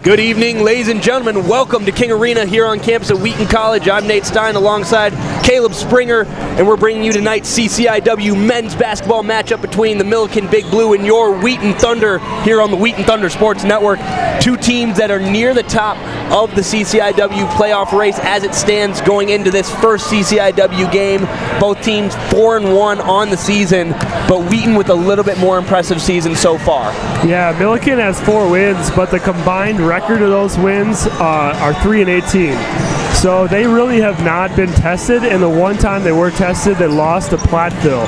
Good evening, ladies and gentlemen. Welcome to King Arena here on campus at Wheaton College. I'm Nate Stein alongside Caleb Springer, and we're bringing you tonight's CCIW men's basketball matchup between the Milikin Big Blue and your Wheaton Thunder here on the Wheaton Thunder Sports Network. Two teams that are near the top of the CCIW playoff race as it stands going into this first CCIW game. Both teams 4-1 on the season, but Wheaton with a little bit more impressive season so far. Yeah, Milikin has 4 wins, but the combined record of those wins are 3-18. So they really have not been tested, and the one time they were tested, they lost to Platteville.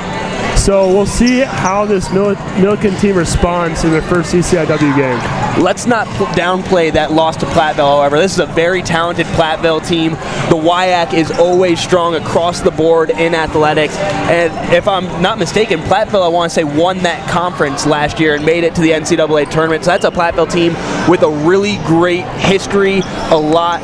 So we'll see how this Milikin team responds in their first CCIW game. Let's not downplay that loss to Platteville, however. This is a very talented Platteville team. The WIAC is always strong across the board in athletics. And if I'm not mistaken, Platteville, I want to say, won that conference last year and made it to the NCAA tournament. So that's a Platteville team with a really great history, a lot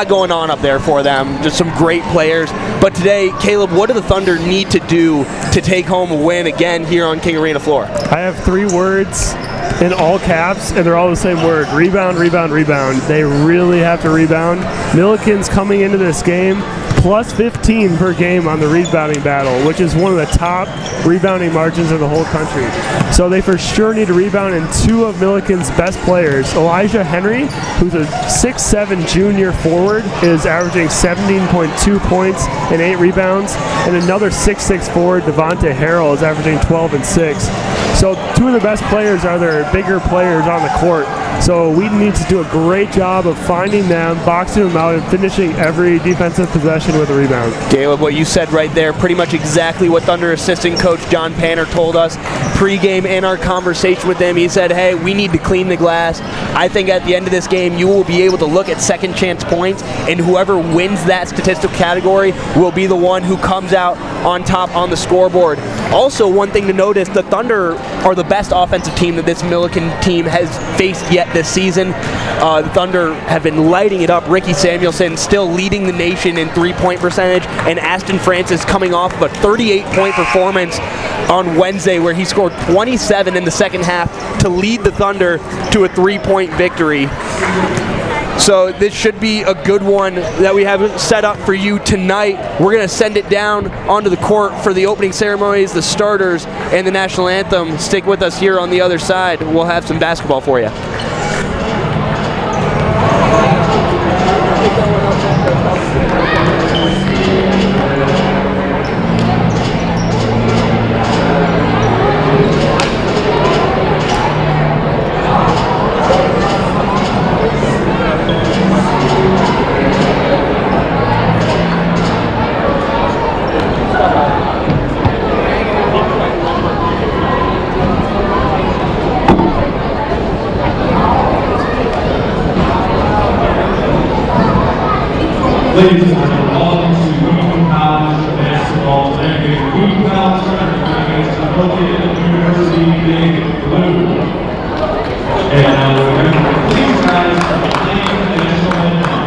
going on up there for them. Just some great players. But today, Caleb, what do the Thunder need to do to take home a win again here on King Arena floor? I have 3 words in all caps, and they're all the same word: rebound, rebound, rebound. They really have to rebound. Milikin's coming into this game plus 15 per game on the rebounding battle, which is one of the top rebounding margins in the whole country. So they for sure need to rebound, and 2 of Milikin's best players, Elijah Henry, who's a 6'7" junior forward, is averaging 17.2 points and 8 rebounds, and another 6'6" forward, Devontae Harrell, is averaging 12 and 6. So 2 of the best players are their bigger players on the court. So Wheaton needs to do a great job of finding them, boxing them out, and finishing every defensive possession with a rebound. Caleb, what you said right there, pretty much exactly what Thunder assistant coach John Panner told us pregame in our conversation with him. He said, hey, we need to clean the glass. I think at the end of this game, you will be able to look at second chance points, and whoever wins that statistical category will be the one who comes out on top on the scoreboard. Also, one thing to notice, the Thunder are the best offensive team that this Milikin team has faced yet this season. The Thunder have been lighting it up. Ricky Samuelson still leading the nation in three-point percentage, and Aston Francis coming off of a 38-point performance on Wednesday where he scored 27 in the second half to lead the Thunder to a 3-point victory. So this should be a good one that we have set up for you tonight. We're going to send it down onto the court for the opening ceremonies, the starters, and the national anthem. Stick with us here on the other side. We'll have some basketball for you. Ladies and gentlemen, welcome to Wheaton College basketball tournament. Wheaton College tournament against Milikin University Big Blue. And we're going to please rise for the playing the national anthem.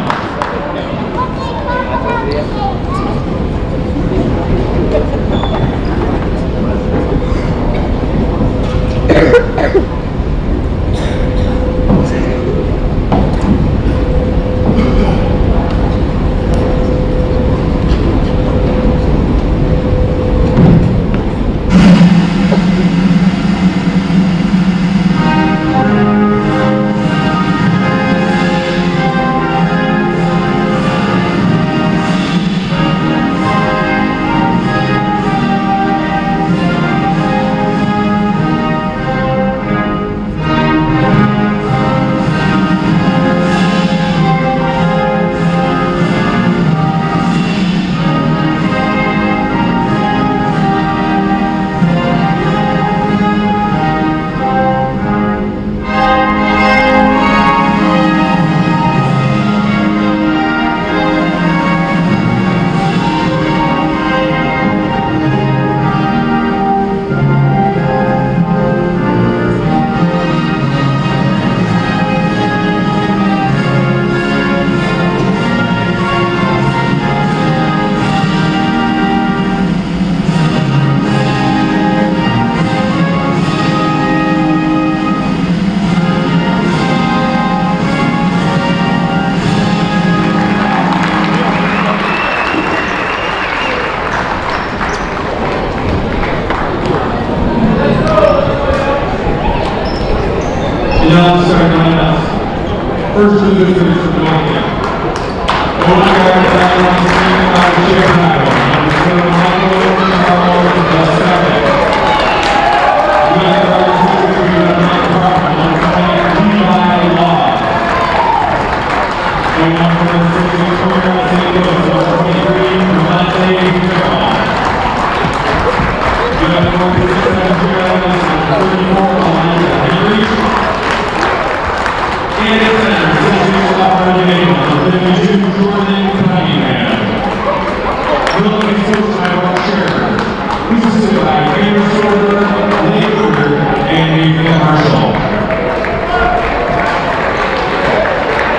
And now starting lineups. First to the visitors for Milikin. Open guard back on the screen by Chicago. Number 7, Michael Charles, the second. Left guard to the screen by Mike Crawford. Number 20, Levi Law. And number 6, Cornell St. Louis. Number 23, Devontae Harrell. Number 47, Gerald. Number 34, Elijah Henry. And at center, 66 operating number 52, Jordan Cunningham. Milikin coached by Mark Sherman. He's assisted by Cameron Sorter, Nate Berger, and Nathan Marshall.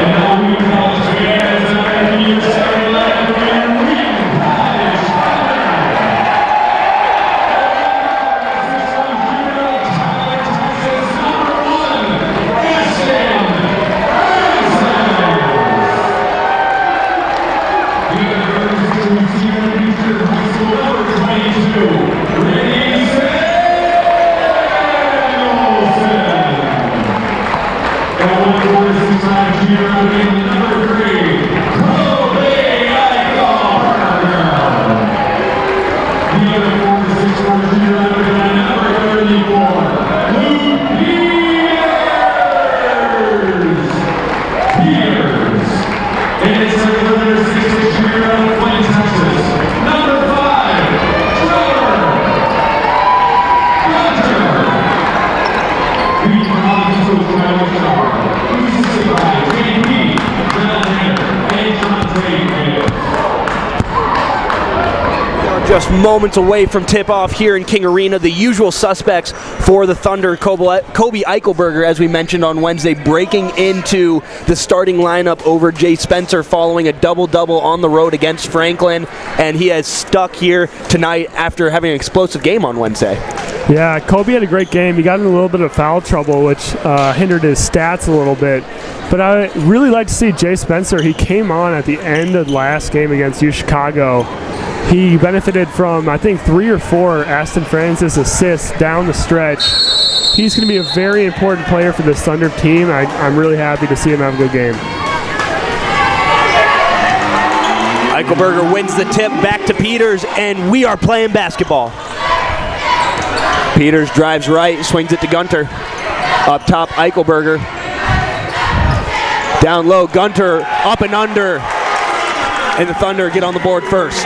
And now Wheaton College fans, and your starting lineup for Wheaton College. Just moments away from tip-off here in King Arena. The usual suspects for the Thunder, Kobe Eichelberger, as we mentioned on Wednesday, breaking into the starting lineup over Jay Spencer following a double-double on the road against Franklin, and he has stuck here tonight after having an explosive game on Wednesday. Yeah, Kobe had a great game. He got in a little bit of foul trouble, which hindered his stats a little bit. But I really like to see Jay Spencer. He came on at the end of the last game against U Chicago. He benefited from, I think, 3 or 4 Aston Francis assists down the stretch. He's going to be a very important player for this Thunder team. I'm really happy to see him have a good game. Eichelberger wins the tip back to Peters, and we are playing basketball. Peters drives right, swings it to Gunter. Up top, Eichelberger. Down low, Gunter up and under. And the Thunder get on the board first.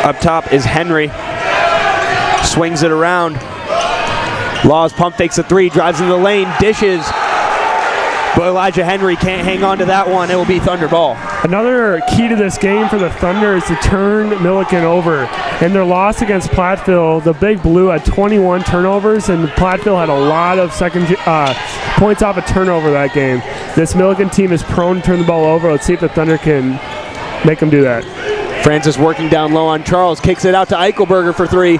Up top is Henry. Swings it around. Laws pump fakes a 3, drives into the lane, dishes. But Elijah Henry can't hang on to that one. It will be Thunder ball. Another key to this game for the Thunder is to turn Milikin over. In their loss against Platteville, the Big Blue had 21 turnovers, and Platteville had a lot of points off a turnover that game. This Milikin team is prone to turn the ball over. Let's see if the Thunder can make them do that. Francis working down low on Charles, kicks it out to Eichelberger for 3.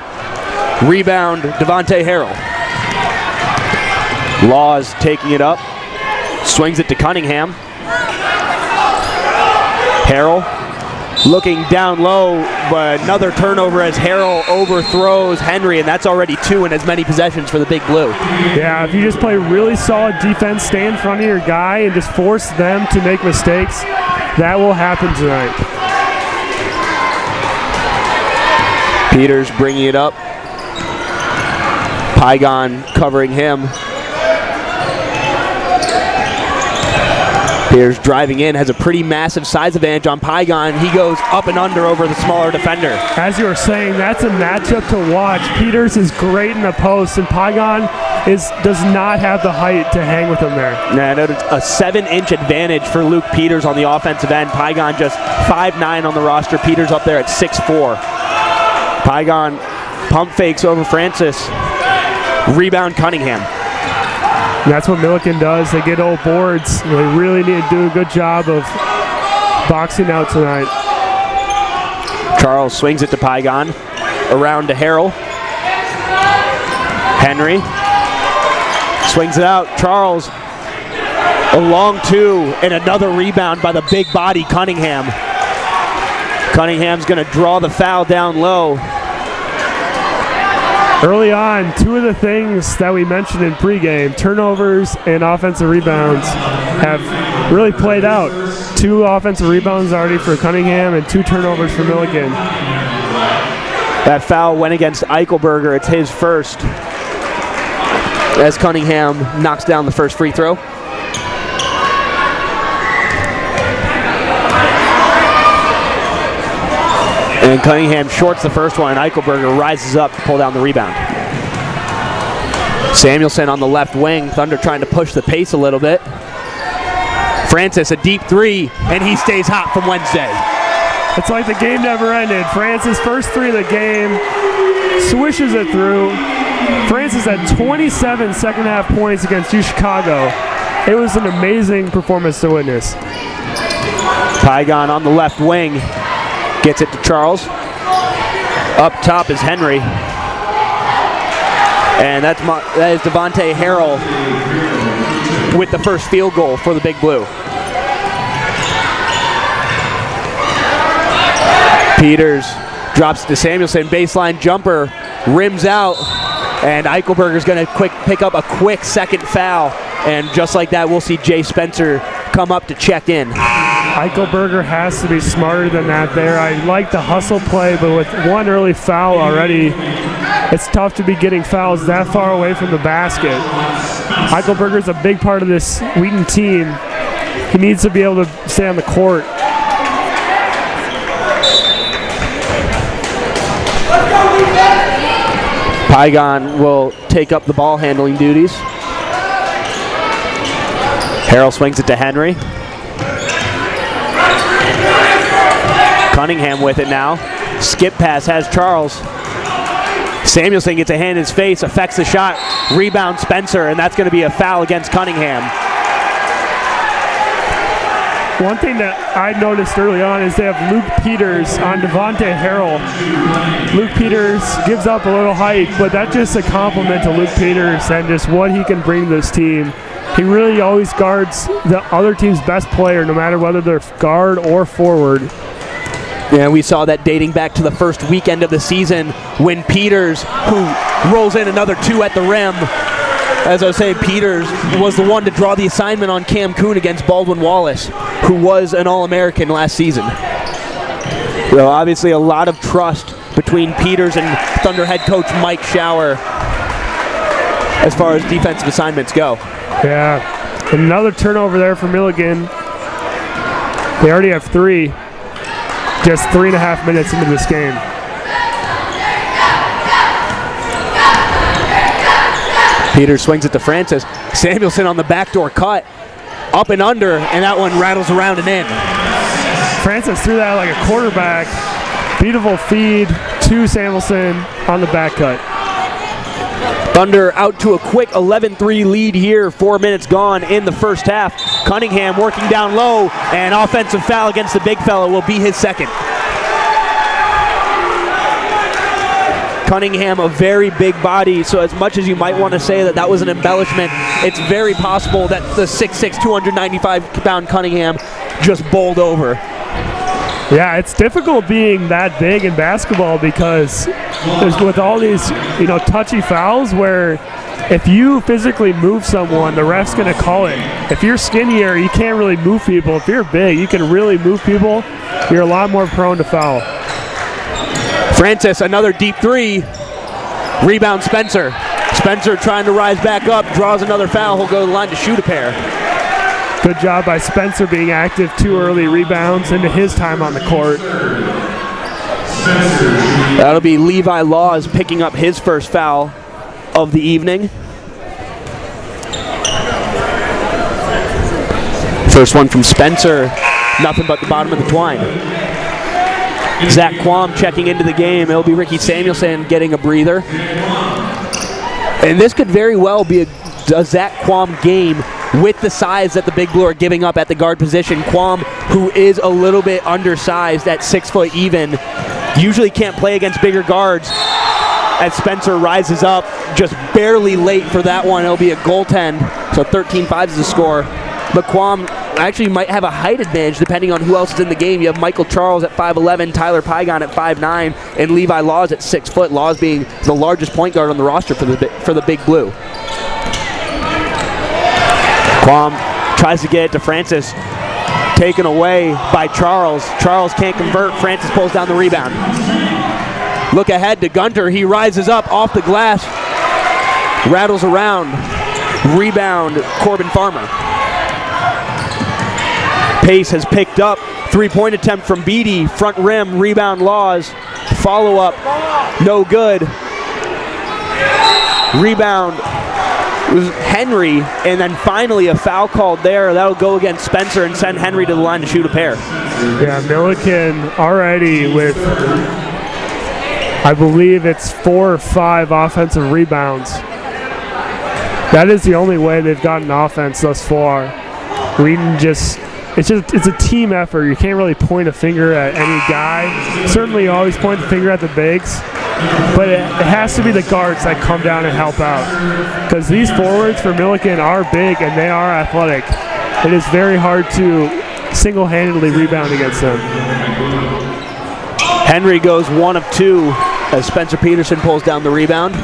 Rebound, Devontae Harrell. Laws taking it up. Swings it to Cunningham. Harrell looking down low, but another turnover as Harrell overthrows Henry, and that's already 2 in as many possessions for the Big Blue. Yeah, if you just play really solid defense, stay in front of your guy, and just force them to make mistakes, that will happen tonight. Peters bringing it up. Pygon covering him. Peters driving in, has a pretty massive size advantage on Pygon. He goes up and under over the smaller defender. As you were saying, that's a matchup to watch. Peters is great in the post, and Pygon does not have the height to hang with him there. Nah, a 7-inch advantage for Luke Peters on the offensive end. Pygon just 5'9" on the roster. Peters up there at 6'4". Pygon pump fakes over Francis. Rebound Cunningham. And that's what Milikin does. They get old boards. They really need to do a good job of boxing out tonight. Charles swings it to Pygon. Around to Harrell. Henry swings it out. Charles a long 2 and another rebound by the big body Cunningham. Cunningham's going to draw the foul down low. Early on, two of the things that we mentioned in pregame, turnovers and offensive rebounds, have really played out. 2 offensive rebounds already for Cunningham and 2 turnovers for Milikin. That foul went against Eichelberger. It's his first, as Cunningham knocks down the first free throw. And Cunningham shorts the first one, and Eichelberger rises up to pull down the rebound. Samuelson on the left wing. Thunder trying to push the pace a little bit. Francis, a deep 3, and he stays hot from Wednesday. It's like the game never ended. Francis, first 3 of the game, swishes it through. Francis had 27 second-half points against UChicago. It was an amazing performance to witness. Pygon on the left wing. Gets it to Charles. Up top is Henry. And that is Devontae Harrell with the first field goal for the Big Blue. Peters drops to Samuelson. Baseline jumper. Rims out. And Eichelberger's going to pick up a quick second foul. And just like that, we'll see Jay Spencer come up to check in. Eichelberger has to be smarter than that there. I like the hustle play, but with 1 early foul already, it's tough to be getting fouls that far away from the basket. Eichelberger's a big part of this Wheaton team. He needs to be able to stay on the court. Pygon will take up the ball handling duties. Harrell swings it to Henry. Cunningham with it now. Skip pass has Charles. Samuelson gets a hand in his face, affects the shot. Rebound Spencer, and that's going to be a foul against Cunningham. One thing that I noticed early on is they have Luke Peters on Devontae Harrell. Luke Peters gives up a little height, but that's just a compliment to Luke Peters and just what he can bring to this team. He really always guards the other team's best player, no matter whether they're guard or forward. Yeah, we saw that dating back to the first weekend of the season when Peters, who rolls in another 2 at the rim. As I was saying, Peters was the one to draw the assignment on Cam Kuhn against Baldwin Wallace, who was an All-American last season. So obviously a lot of trust between Peters and Thunder head coach Mike Schauer as far as defensive assignments go. Yeah, another turnover there for Milikin. They already have 3. Just 3.5 minutes into this game. Peters swings it to Francis. Samuelson on the backdoor cut. Up and under, and that one rattles around and in. Francis threw that like a quarterback. Beautiful feed to Samuelson on the back cut. Thunder out to a quick 11-3 lead here. 4 minutes gone in the first half. Cunningham working down low, and offensive foul against the big fella will be his second. Cunningham, a very big body, so as much as you might want to say that that was an embellishment, it's very possible that the 6'6", 295-pound Cunningham just bowled over. Yeah, it's difficult being that big in basketball because there's with all these, touchy fouls where if you physically move someone, the ref's going to call it. If you're skinnier, you can't really move people. If you're big, you can really move people. You're a lot more prone to foul. Francis, another deep 3. Rebound Spencer. Spencer trying to rise back up, draws another foul. He'll go to the line to shoot a pair. Good job by Spencer being active. 2 early rebounds into his time on the court. That'll be Levi Laws picking up his first foul of the evening. First one from Spencer. Nothing but the bottom of the twine. Zach Quam checking into the game. It'll be Ricky Samuelson getting a breather. And this could very well be a Zach Quam game with the size that the Big Blue are giving up at the guard position. Quam, who is a little bit undersized at 6 foot even, usually can't play against bigger guards. As Spencer rises up, just barely late for that one. It'll be a goaltend, so 13-5 is the score. But Quam actually might have a height advantage depending on who else is in the game. You have Michael Charles at 5'11", Tyler Pygon at 5'9", and Levi Laws at 6 foot. Laws being the largest point guard on the roster for the Big Blue. Quam tries to get it to Francis. Taken away by Charles. Charles can't convert. Francis pulls down the rebound. Look ahead to Gunter. He rises up off the glass. Rattles around. Rebound, Corbin Farmer. Pace has picked up. 3-point attempt from Beatty. Front rim, rebound Laws. Follow up, no good. Rebound was Henry, and then finally a foul called there. That'll go against Spencer and send Henry to the line to shoot a pair. Yeah, Milikin already with, I believe it's 4 or 5 offensive rebounds. That is the only way they've gotten offense thus far. Wheaton it's a team effort. You can't really point a finger at any guy. Certainly you always point the finger at the bigs, but it has to be the guards that come down and help out. Because these forwards for Milikin are big and they are athletic. It is very hard to single-handedly rebound against them. Henry goes 1 of 2 as Spencer Peterson pulls down the rebound.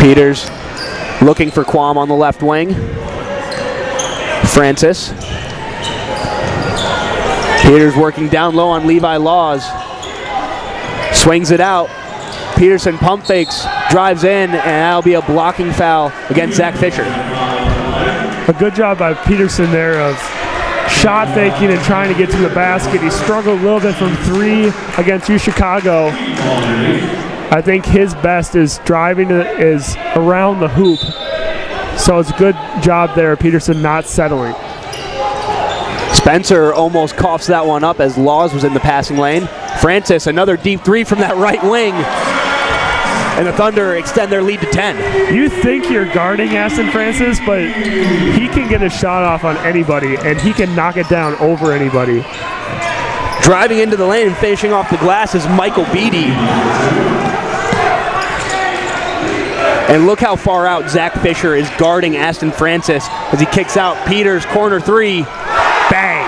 Peters looking for Quam on the left wing. Francis. Peters working down low on Levi Laws. Swings it out. Peterson pump fakes, drives in, and that'll be a blocking foul against Zach Fisher. A good job by Peterson there of shot faking and trying to get to the basket. He struggled a little bit from 3 against UChicago. I think his best is driving is around the hoop. So it's a good job there, Peterson not settling. Spencer almost coughs that one up as Laws was in the passing lane. Francis, another deep 3 from that right wing. And the Thunder extend their lead to 10. You think you're guarding Aston Francis, but he can get a shot off on anybody, and he can knock it down over anybody. Driving into the lane and finishing off the glass is Michael Beatty. And look how far out Zach Fisher is guarding Aston Francis as he kicks out Peters, corner 3. Bang!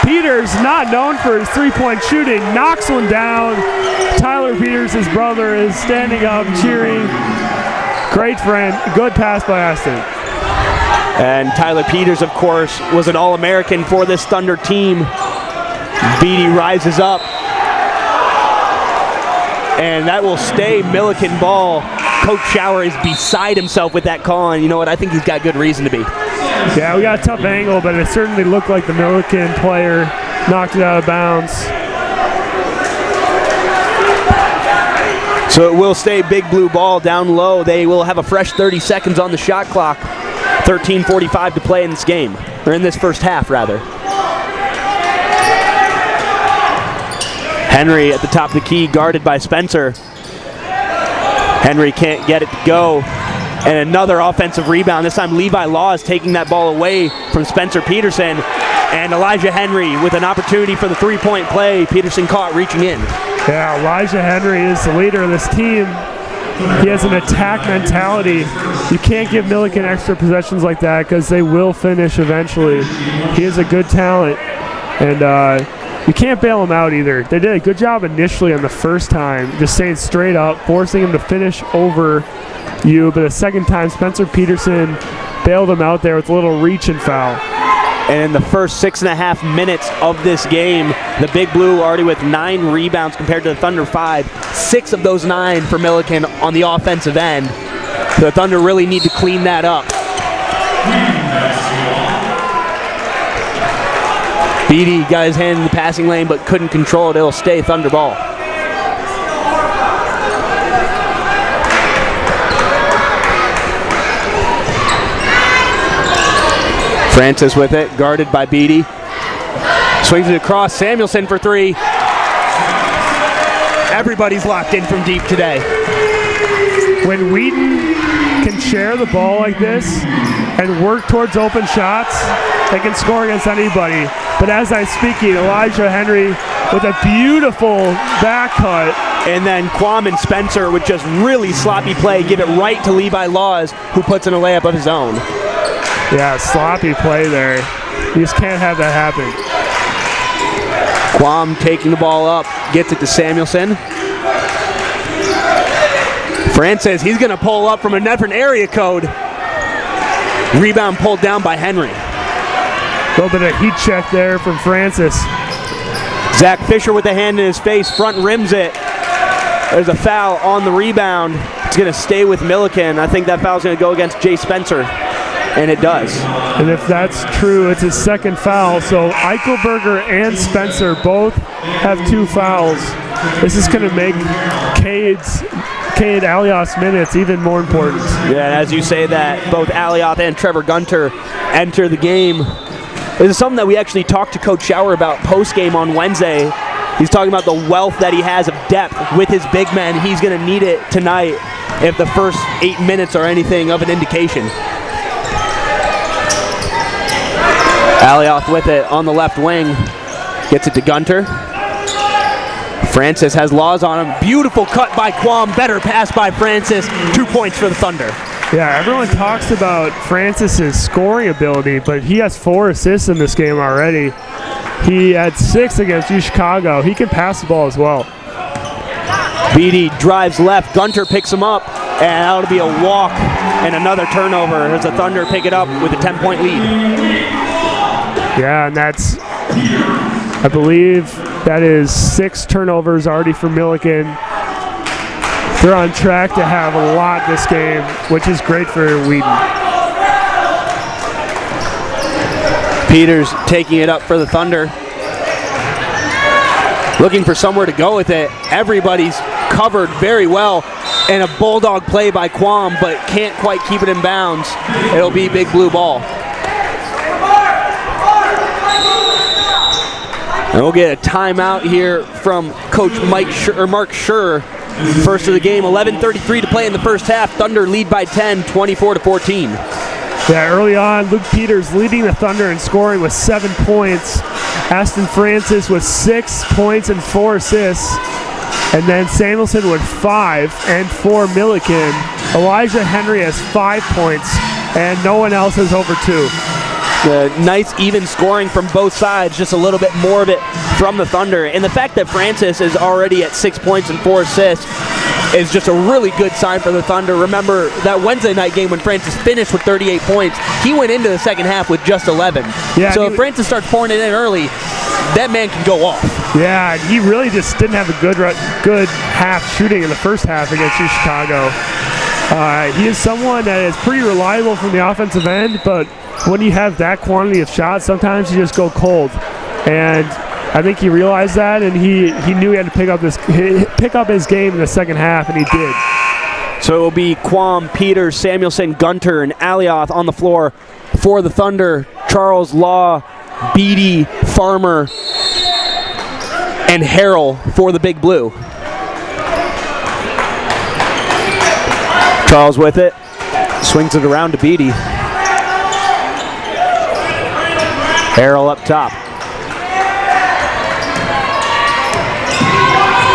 Peters, not known for his 3-point shooting, knocks one down. Tyler Peters, his brother, is standing up, cheering. Great friend, good pass by Aston. And Tyler Peters, of course, was an All-American for this Thunder team. Beatty rises up. And that will stay Milikin ball. Coach Schauer is beside himself with that call, and you know what? I think he's got good reason to be. Yeah, we got a tough angle, but it certainly looked like the Milikin player knocked it out of bounds. So it will stay Big Blue ball down low. They will have a fresh 30 seconds on the shot clock. 13:45 to play in this game, or in this first half, rather. Henry at the top of the key, guarded by Spencer. Henry can't get it to go. And another offensive rebound. This time Levi Laws taking that ball away from Spencer Peterson. And Elijah Henry with an opportunity for the 3-point play. Peterson caught reaching in. Yeah, Elijah Henry is the leader of this team. He has an attack mentality. You can't give Milikin extra possessions like that because they will finish eventually. He is a good talent. And you can't bail him out either. They did a good job initially on the first time, just staying straight up, forcing him to finish over you. But the second time, Spencer Peterson bailed him out there with a little reach and foul. And in the first 6.5 minutes of this game, the Big Blue already with 9 rebounds compared to the Thunder 5. 6 of those 9 for Milikin on the offensive end. So the Thunder really need to clean that up. Beatty got his hand in the passing lane but couldn't control it. It'll stay Thunder ball. Francis with it, guarded by Beatty. Swings it across, Samuelson for 3. Everybody's locked in from deep today. When Wheaton can share the ball like this and work towards open shots, they can score against anybody. But as I'm speaking, Elijah Henry with a beautiful back cut And then Quam and Spencer with just really sloppy play give it right to Levi Laws, who puts in a layup of his own. Yeah, sloppy play there. You just can't have that happen. Quam taking the ball up, gets it to Samuelson. Francis, he's going to pull up from a different area code. Rebound pulled down by Henry. A little bit of heat check there from Francis. Zach Fisher with the hand in his face, front rims it. There's a foul on the rebound. It's going to stay with Milikin. I think that foul's going to go against Jay Spencer, and it does. And if that's true, it's his second foul. So Eichelberger and Spencer both have 2 fouls. This is going to make Cade Alioth's minutes even more important. Yeah, and as you say that, both Alioth and Trevor Gunter enter the game. This is something that we actually talked to Coach Schauer about post-game on Wednesday. He's talking about the wealth that he has of depth with his big men. He's going to need it tonight if the first 8 minutes are anything of an indication. Alioth with it on the left wing. Gets it to Gunter. Francis has Laws on him. Beautiful cut by Quam. Better pass by Francis. 2 points for the Thunder. Yeah, everyone talks about Francis's scoring ability, but he has 4 assists in this game already. He had 6 against UChicago. He can pass the ball as well. Beatty drives left. Gunter picks him up, and that'll be a walk and another turnover as the Thunder pick it up with a 10-point lead. Yeah, and that's, I believe, that is 6 turnovers already for Milikin. They're on track to have a lot this game, which is great for Wheaton. Peters taking it up for the Thunder. Looking for somewhere to go with it. Everybody's covered very well. And a bulldog play by Quam, but can't quite keep it in bounds. It'll be big blue ball. And we'll get a timeout here from Coach Mark Schur. First of the game, 11:33 to play in the first half. Thunder lead by 10, 24-14. Yeah, early on, Luke Peters leading the Thunder in scoring with 7 points. Aston Francis with 6 points and 4 assists. And then Samuelson with 5 and 4 Milikin. Elijah Henry has 5 points, and no one else has over 2. Nice even scoring from both sides, just a little bit more of it from the Thunder. And the fact that Francis is already at 6 points and 4 assists is just a really good sign for the Thunder. Remember that Wednesday night game when Francis finished with 38 points, he went into the second half with just 11. Yeah, so if Francis starts pouring it in early, that man can go off. Yeah, he really just didn't have a good half shooting in the first half against Chicago. He is someone that is pretty reliable from the offensive end, but when you have that quantity of shots, sometimes you just go cold. And I think he realized that, and he knew he had to pick up his game in the second half, and he did. So it will be Quam, Peters, Samuelson, Gunter, and Alioth on the floor for the Thunder. Charles, Law, Beatty, Farmer, and Harrell for the Big Blue. Charles with it, swings it around to Beatty. Harrell up top.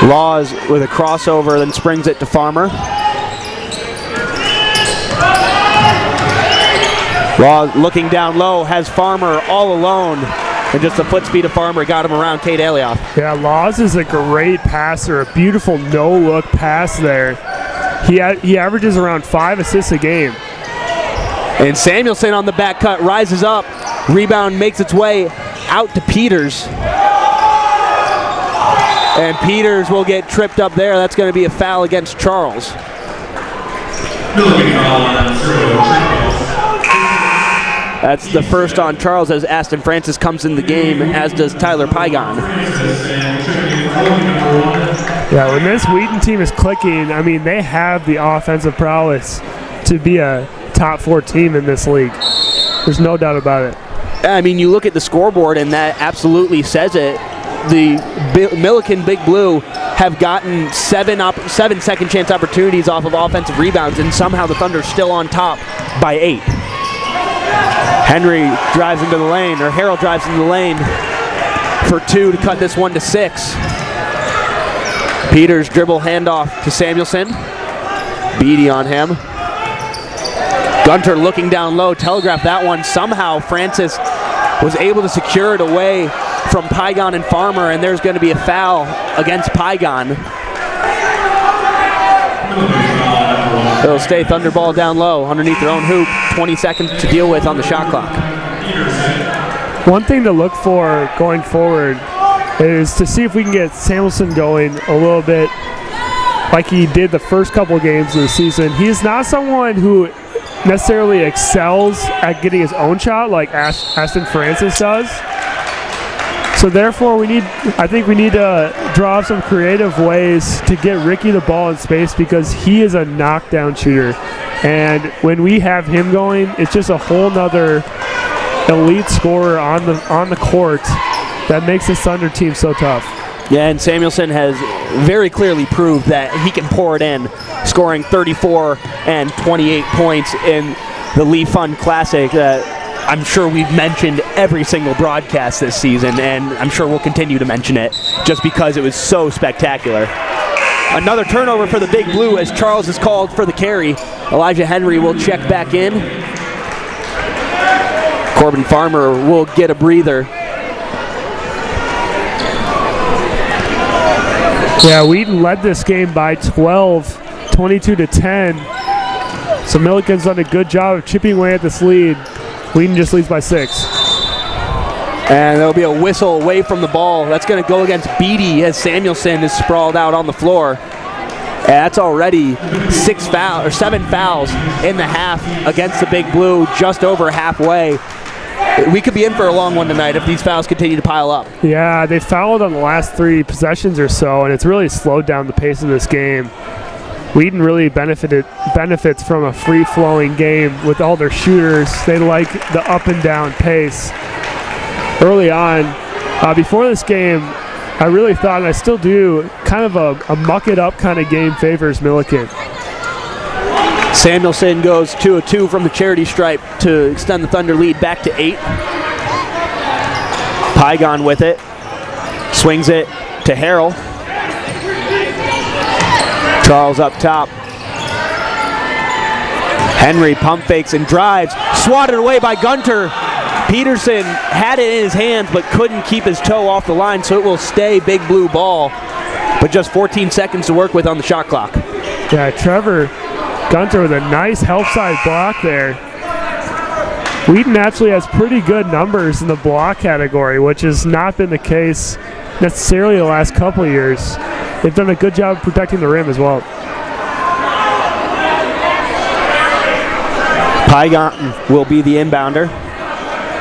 Laws with a crossover, then springs it to Farmer. Laws looking down low, has Farmer all alone. And just a foot speed of Farmer got him around Cade Alioth. Yeah, Laws is a great passer, a beautiful no-look pass there. He averages around 5 assists a game. And Samuelson on the back cut rises up. Rebound makes its way out to Peters. And Peters will get tripped up there. That's going to be a foul against Charles. That's the first on Charles as Aston Francis comes in the game, as does Tyler Pygon. Yeah, when this Wheaton team is clicking, I mean, they have the offensive prowess to be a top 4 team in this league. There's no doubt about it. I mean, you look at the scoreboard, and that absolutely says it. The Milikin Big Blue have gotten 7 second chance opportunities off of offensive rebounds, and somehow the Thunder's still on top by 8. Henry drives into the lane, or Harrell drives into the lane for 2 to cut this one to 6. Peters dribble handoff to Samuelson. Beatty on him. Gunter looking down low, telegraphed that one. Somehow Francis was able to secure it away from Pygon and Farmer, and there's going to be a foul against Pygon. It'll stay Thunderball down low underneath their own hoop. 20 seconds to deal with on the shot clock. One thing to look for going forward is to see if we can get Samuelson going a little bit like he did the first couple games of the season. He's not someone who necessarily excels at getting his own shot like Aston Francis does. So therefore, I think we need to draw up some creative ways to get Ricky the ball in space, because he is a knockdown shooter. And when we have him going, it's just a whole nother elite scorer on the court that makes this Thunder team so tough. Yeah, and Samuelson has very clearly proved that he can pour it in, scoring 34 and 28 points in the Lee Fund Classic. I'm sure we've mentioned every single broadcast this season, and I'm sure we'll continue to mention it just because it was so spectacular. Another turnover for the Big Blue as Charles is called for the carry. Elijah Henry will check back in. Corbin Farmer will get a breather. Yeah, Wheaton led this game by 12, 22-10. So Milikin's done a good job of chipping away at this lead. Wheaton just leads by 6. And there'll be a whistle away from the ball. That's going to go against Beatty as Samuelson is sprawled out on the floor. And that's already 7 fouls in the half against the Big Blue, just over halfway. We could be in for a long one tonight if these fouls continue to pile up. Yeah, they fouled on the last 3 possessions or so, and it's really slowed down the pace of this game. Wheaton really benefits from a free-flowing game with all their shooters. They like the up-and-down pace. Early on, before this game, I really thought, and I still do, kind of a muck-it-up kind of game favors Milikin. Samuelson goes 2 of 2 from the charity stripe to extend the Thunder lead back to 8. Pygon with it. Swings it to Harrell. Charles up top. Henry pump fakes and drives. Swatted away by Gunter. Peterson had it in his hands but couldn't keep his toe off the line, so it will stay Big Blue ball. But just 14 seconds to work with on the shot clock. Yeah, Trevor Gunter with a nice help side block there. Wheaton actually has pretty good numbers in the block category, which has not been the case necessarily the last couple of years. They've done a good job of protecting the rim as well. Pygon will be the inbounder.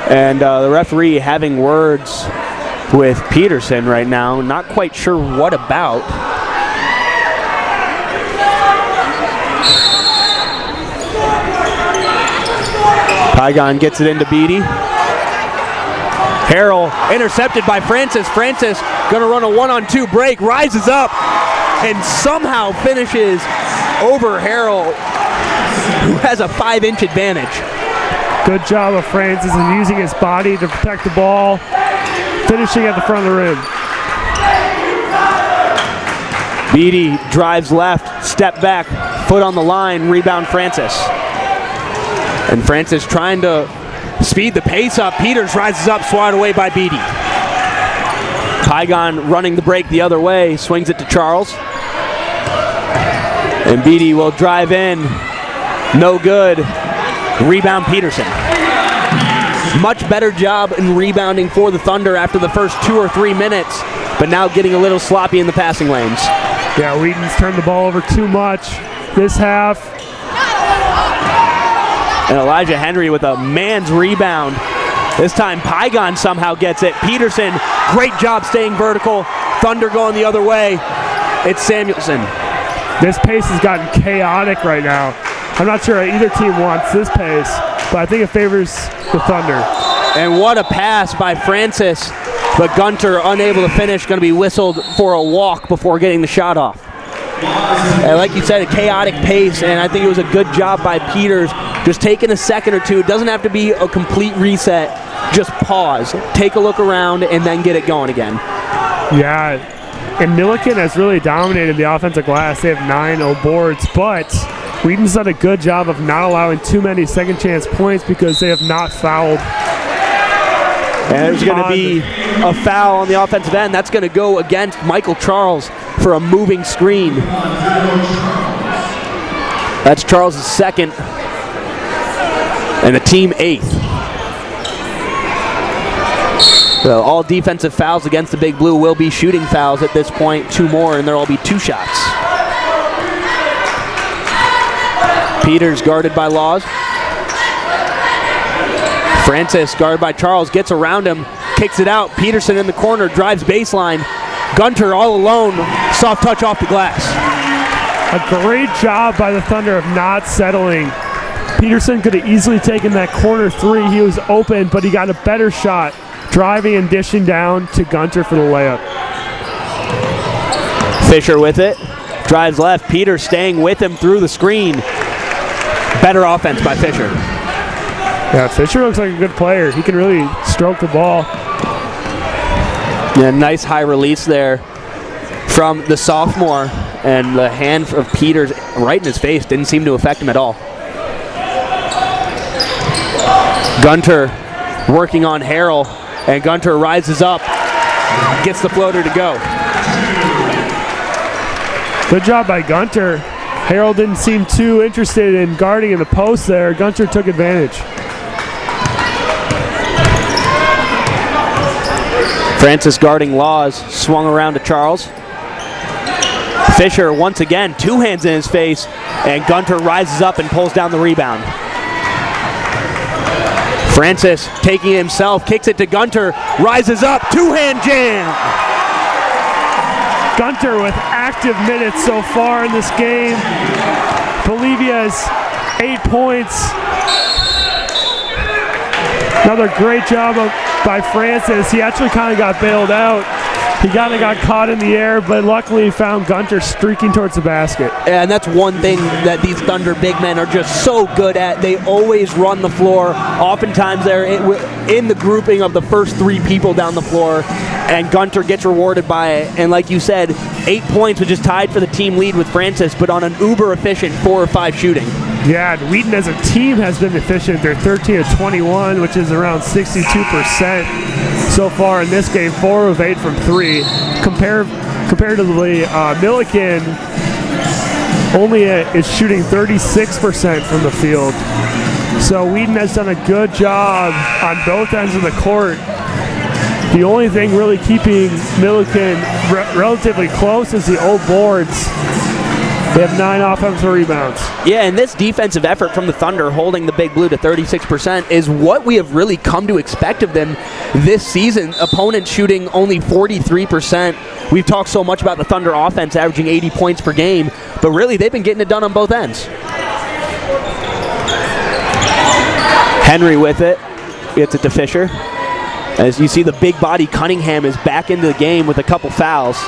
And the referee having words with Peterson right now. Not quite sure what about. Pygon gets it into Beatty. Harrell intercepted by Francis. Francis gonna run a 1-on-2 break, rises up, and somehow finishes over Harrell, who has a 5-inch advantage. Good job of Francis in using his body to protect the ball, finishing at the front of the rim. Beatty drives left, step back, foot on the line, rebound Francis. And Francis trying to speed the pace up. Peters rises up, swatted away by Beatty. Pygon running the break the other way, swings it to Charles. And Beatty will drive in, no good. Rebound Peterson. Much better job in rebounding for the Thunder after the first 2 or 3 minutes, but now getting a little sloppy in the passing lanes. Yeah, Wheaton's turned the ball over too much this half. And Elijah Henry with a man's rebound. This time Pygon somehow gets it. Peterson, great job staying vertical. Thunder going the other way. It's Samuelson. This pace has gotten chaotic right now. I'm not sure either team wants this pace, but I think it favors the Thunder. And what a pass by Francis, but Gunter unable to finish, going to be whistled for a walk before getting the shot off. And like you said, a chaotic pace, and I think it was a good job by Peters, just taking a second or two. It doesn't have to be a complete reset, just pause, take a look around, and then get it going again. Yeah, And Milikin has really dominated the offensive glass. They have 9 boards, but Wheaton's done a good job of not allowing too many second chance points because they have not fouled. And there's going to be a foul on the offensive end. That's going to go against Michael Charles for a moving screen. That's Charles' second and the team 8th. So all defensive fouls against the Big Blue will be shooting fouls at this point. 2 more, and there will be 2 shots. Peters guarded by Laws. Francis guarded by Charles, gets around him, kicks it out. Peterson in the corner, drives baseline. Gunter all alone, soft touch off the glass. A great job by the Thunder of not settling. Peterson could have easily taken that corner 3. He was open, but he got a better shot, driving and dishing down to Gunter for the layup. Fisher with it, drives left. Peters staying with him through the screen. Better offense by Fisher. Yeah, Fisher looks like a good player. He can really stroke the ball. Yeah, nice high release there from the sophomore, and the hand of Peters right in his face didn't seem to affect him at all. Gunter working on Harrell, and Gunter rises up, gets the floater to go. Good job by Gunter. Harrell didn't seem too interested in guarding in the post there. Gunter took advantage. Francis guarding Laws, swung around to Charles. Fisher once again, 2 hands in his face, and Gunter rises up and pulls down the rebound. Francis taking it himself, kicks it to Gunter, rises up, 2-hand jam. Gunter with active minutes so far in this game. Believe he has 8 points. Another great job by Francis. He actually kind of got bailed out. He kind of got caught in the air, but luckily he found Gunter streaking towards the basket. And that's one thing that these Thunder big men are just so good at. They always run the floor. Oftentimes they're in the grouping of the first 3 people down the floor, and Gunter gets rewarded by it. And like you said, 8 points, which is tied for the team lead with Francis, but on an uber efficient 4 or 5 shooting. Yeah, and Wheaton as a team has been efficient. They're 13 of 21, which is around 62% so far in this game. 4 of 8 from 3. Comparatively, Milikin only is shooting 36% from the field. So Wheaton has done a good job on both ends of the court. The only thing really keeping Milikin relatively close is the old boards. They have 9 offensive rebounds. Yeah, and this defensive effort from the Thunder holding the Big Blue to 36% is what we have really come to expect of them this season. Opponents shooting only 43%. We've talked so much about the Thunder offense averaging 80 points per game, but really they've been getting it done on both ends. Henry with it. Gets it to Fisher. As you see, the big body Cunningham is back into the game with a couple fouls.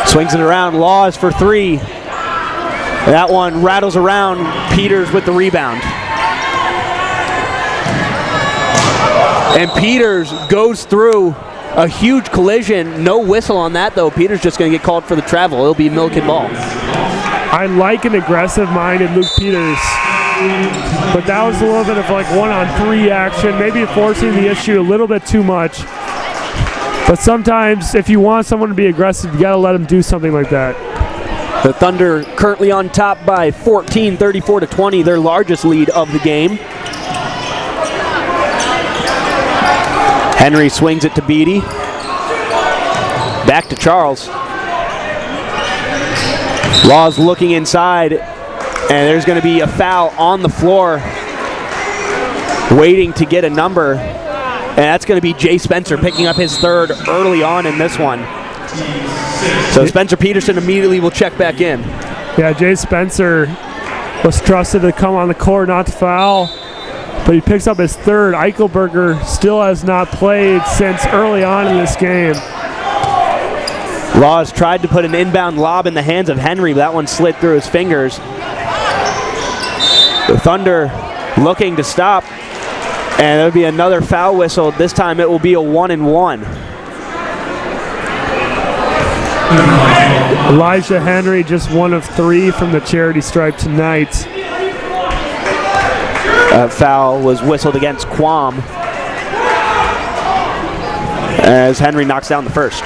Swings it around, Laws for 3. That one rattles around. Peters with the rebound. And Peters goes through a huge collision. No whistle on that, though. Peters just going to get called for the travel. It'll be Milikin ball. I like an aggressive-minded Luke Peters, but that was a little bit of like 1-on-3 action, maybe forcing the issue a little bit too much. But sometimes, if you want someone to be aggressive, you got to let them do something like that. The Thunder currently on top by 14, 34-20, their largest lead of the game. Henry swings it to Beatty. Back to Charles. Laws looking inside, and there's going to be a foul on the floor, waiting to get a number. And that's going to be Jay Spencer picking up his 3rd early on in this one. So Spencer Peterson immediately will check back in. Yeah, Jay Spencer was trusted to come on the court, not to foul, but he picks up his 3rd. Eichelberger still has not played since early on in this game. Laws tried to put an inbound lob in the hands of Henry, but that one slid through his fingers. The Thunder looking to stop. And there'll be another foul whistle. This time it will be a 1-and-1. Elijah Henry just 1 of 3 from the charity stripe tonight. Foul was whistled against Quam as Henry knocks down the first.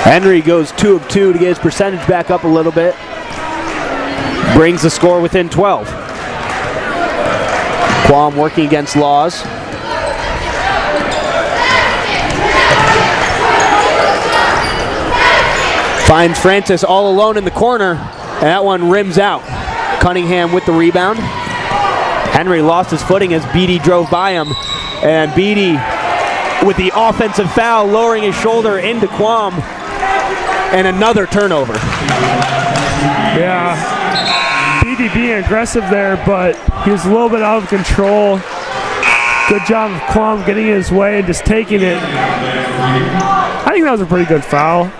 Henry goes 2 of 2 to get his percentage back up a little bit. Brings the score within 12. Quam working against Laws. Finds Francis all alone in the corner, and that one rims out. Cunningham with the rebound. Henry lost his footing as Beatty drove by him, and Beatty with the offensive foul, lowering his shoulder into Quam, and another turnover. Yeah, Beatty being aggressive there, but he was a little bit out of control. Good job of Quam getting in his way and just taking it. I think that was a pretty good foul.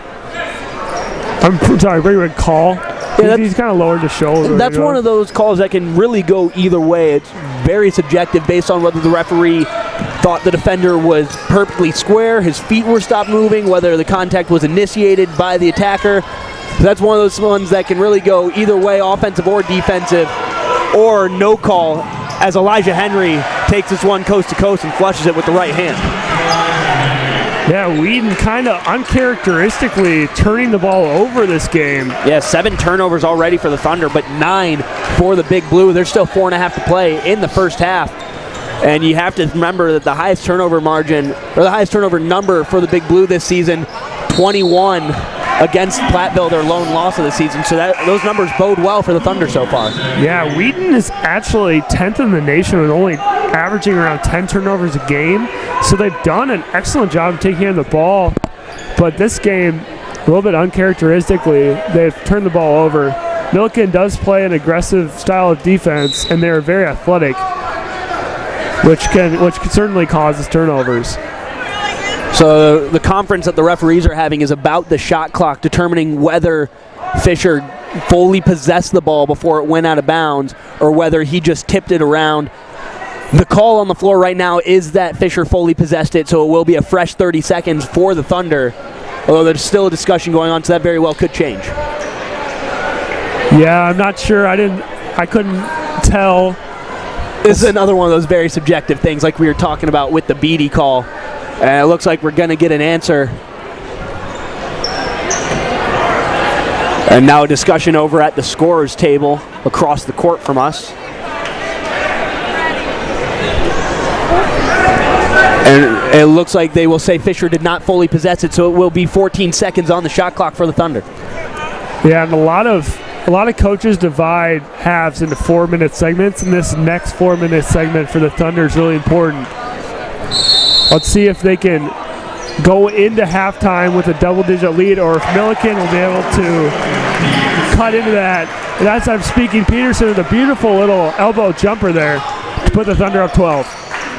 I'm sorry, pretty good call. Yeah, he's kind of lowered his shoulder. That's one of those calls that can really go either way. It's very subjective based on whether the referee thought the defender was perfectly square, his feet were stopped moving, whether the contact was initiated by the attacker. So that's one of those ones that can really go either way, offensive or defensive, or no call, as Elijah Henry takes this one coast to coast and flushes it with the right hand. Yeah, Wheaton kind of uncharacteristically turning the ball over this game. Yeah, 7 turnovers already for the Thunder, but 9 for the Big Blue. There's still 4.5 to play in the first half. And you have to remember that the highest turnover margin, or the highest turnover number for the Big Blue this season, 21 against Platteville, their lone loss of the season. So those numbers bode well for the Thunder so far. Yeah, Wheaton is actually 10th in the nation with only averaging around 10 turnovers a game. So they've done an excellent job of taking care of the ball. But this game, a little bit uncharacteristically, they've turned the ball over. Milikin does play an aggressive style of defense, and they're very athletic, which can certainly cause turnovers. So the conference that the referees are having is about the shot clock, determining whether Fisher fully possessed the ball before it went out of bounds or whether he just tipped it around. The call on the floor right now is that Fisher fully possessed it, so it will be a fresh 30 seconds for the Thunder, although there's still a discussion going on, so that very well could change. Yeah, I'm not sure. I couldn't tell. This is another one of those very subjective things like we were talking about with the Beatty call. And it looks like we're going to get an answer. And now a discussion over at the scorer's table across the court from us. And it looks like they will say Fisher did not fully possess it, so it will be 14 seconds on the shot clock for the Thunder. Yeah, and a lot of coaches divide halves into 4-minute segments, and this next 4-minute segment for the Thunder is really important. Let's see if they can go into halftime with a double-digit lead, or if Milikin will be able to cut into that. And as I'm speaking, Peterson with a beautiful little elbow jumper there to put the Thunder up 12.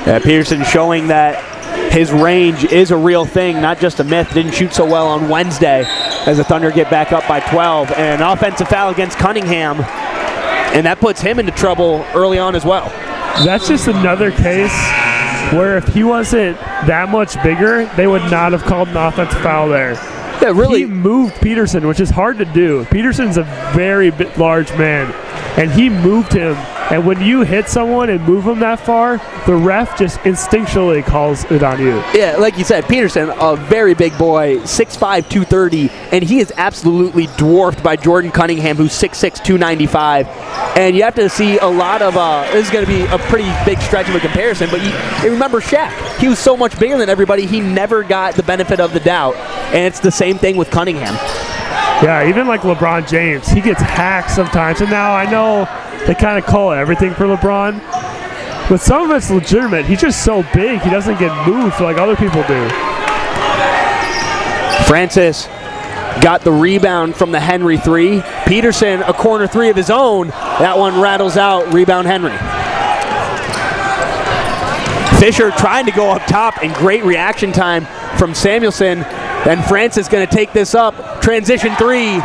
Yeah, Peterson showing that his range is a real thing, not just a myth. Didn't shoot so well on Wednesday as the Thunder get back up by 12. And an offensive foul against Cunningham, and that puts him into trouble early on as well. That's just another case where if he wasn't that much bigger, they would not have called an offensive foul there. Yeah, really. He moved Peterson, which is hard to do. Peterson's a very large man, and he moved him. And when you hit someone and move them that far, the ref just instinctually calls it on you. Yeah, like you said, Peterson, a very big boy, 6'5", 230, and he is absolutely dwarfed by Jordan Cunningham, who's 6'6", 295. And you have to see a lot of, this is going to be a pretty big stretch of a comparison, but you remember Shaq. He was so much bigger than everybody, he never got the benefit of the doubt. And it's the same thing with Cunningham. Yeah, even like LeBron James, he gets hacked sometimes. And now I know they kind of call everything for LeBron, but some of it's legitimate. He's just so big, he doesn't get moved like other people do. Francis got the rebound from the Henry three. Peterson, a corner three of his own. That one rattles out, rebound Henry. Fisher trying to go up top, and great reaction time from Samuelson. And Francis going to take this up. Transition three,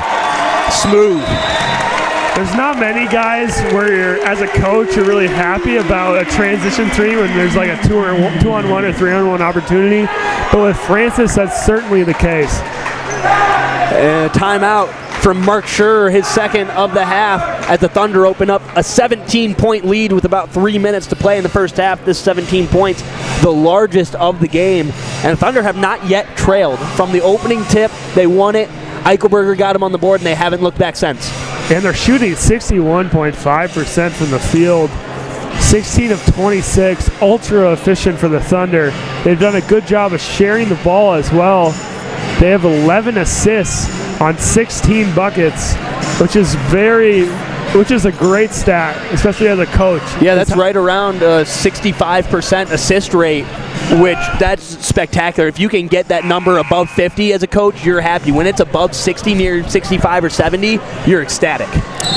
smooth. There's not many guys where you're, as a coach, you're really happy about a transition three when there's like a two-on-one or three-on-one opportunity. But with Francis, that's certainly the case. Timeout from Mark Schur, his second of the half, as the Thunder open up a 17-point lead with about 3 minutes to play in the first half. This 17 points, the largest of the game. And the Thunder have not yet trailed. From the opening tip, they won it. Eichelberger got him on the board, and they haven't looked back since. And they're shooting 61.5% from the field. 16 of 26, ultra efficient for the Thunder. They've done a good job of sharing the ball as well. They have 11 assists on 16 buckets, which is a great stat, especially as a coach. Yeah, that's right around a 65% assist rate, which that's spectacular. If you can get that number above 50 as a coach, you're happy. When it's above 60, near 65 or 70, you're ecstatic.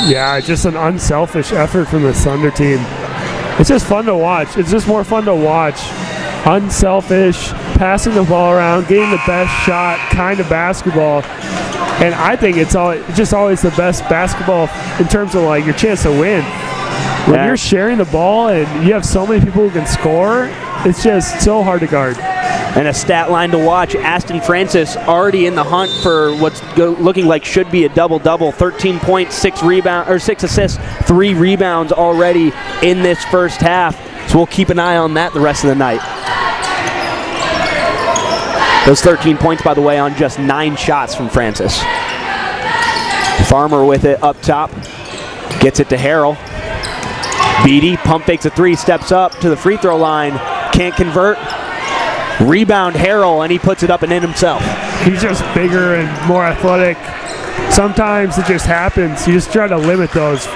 Yeah, just an unselfish effort from the Thunder team. It's just fun to watch. It's just more fun to watch. Unselfish, passing the ball around, getting the best shot kind of basketball. And I think it's just always the best basketball in terms of like your chance to win. When you're sharing the ball and you have so many people who can score, it's just so hard to guard. And a stat line to watch, Aston Francis already in the hunt for what's looking like should be a double-double. 13 points, 6 assists, 3 rebounds already in this first half. So we'll keep an eye on that the rest of the night. Those 13 points, by the way, on just 9 shots from Francis. Farmer with it up top. Gets it to Harrell. Beatty pump fakes a 3, steps up to the free throw line. Can't convert. Rebound Harrell, and he puts it up and in himself. He's just bigger and more athletic. Sometimes it just happens. You just try to limit those.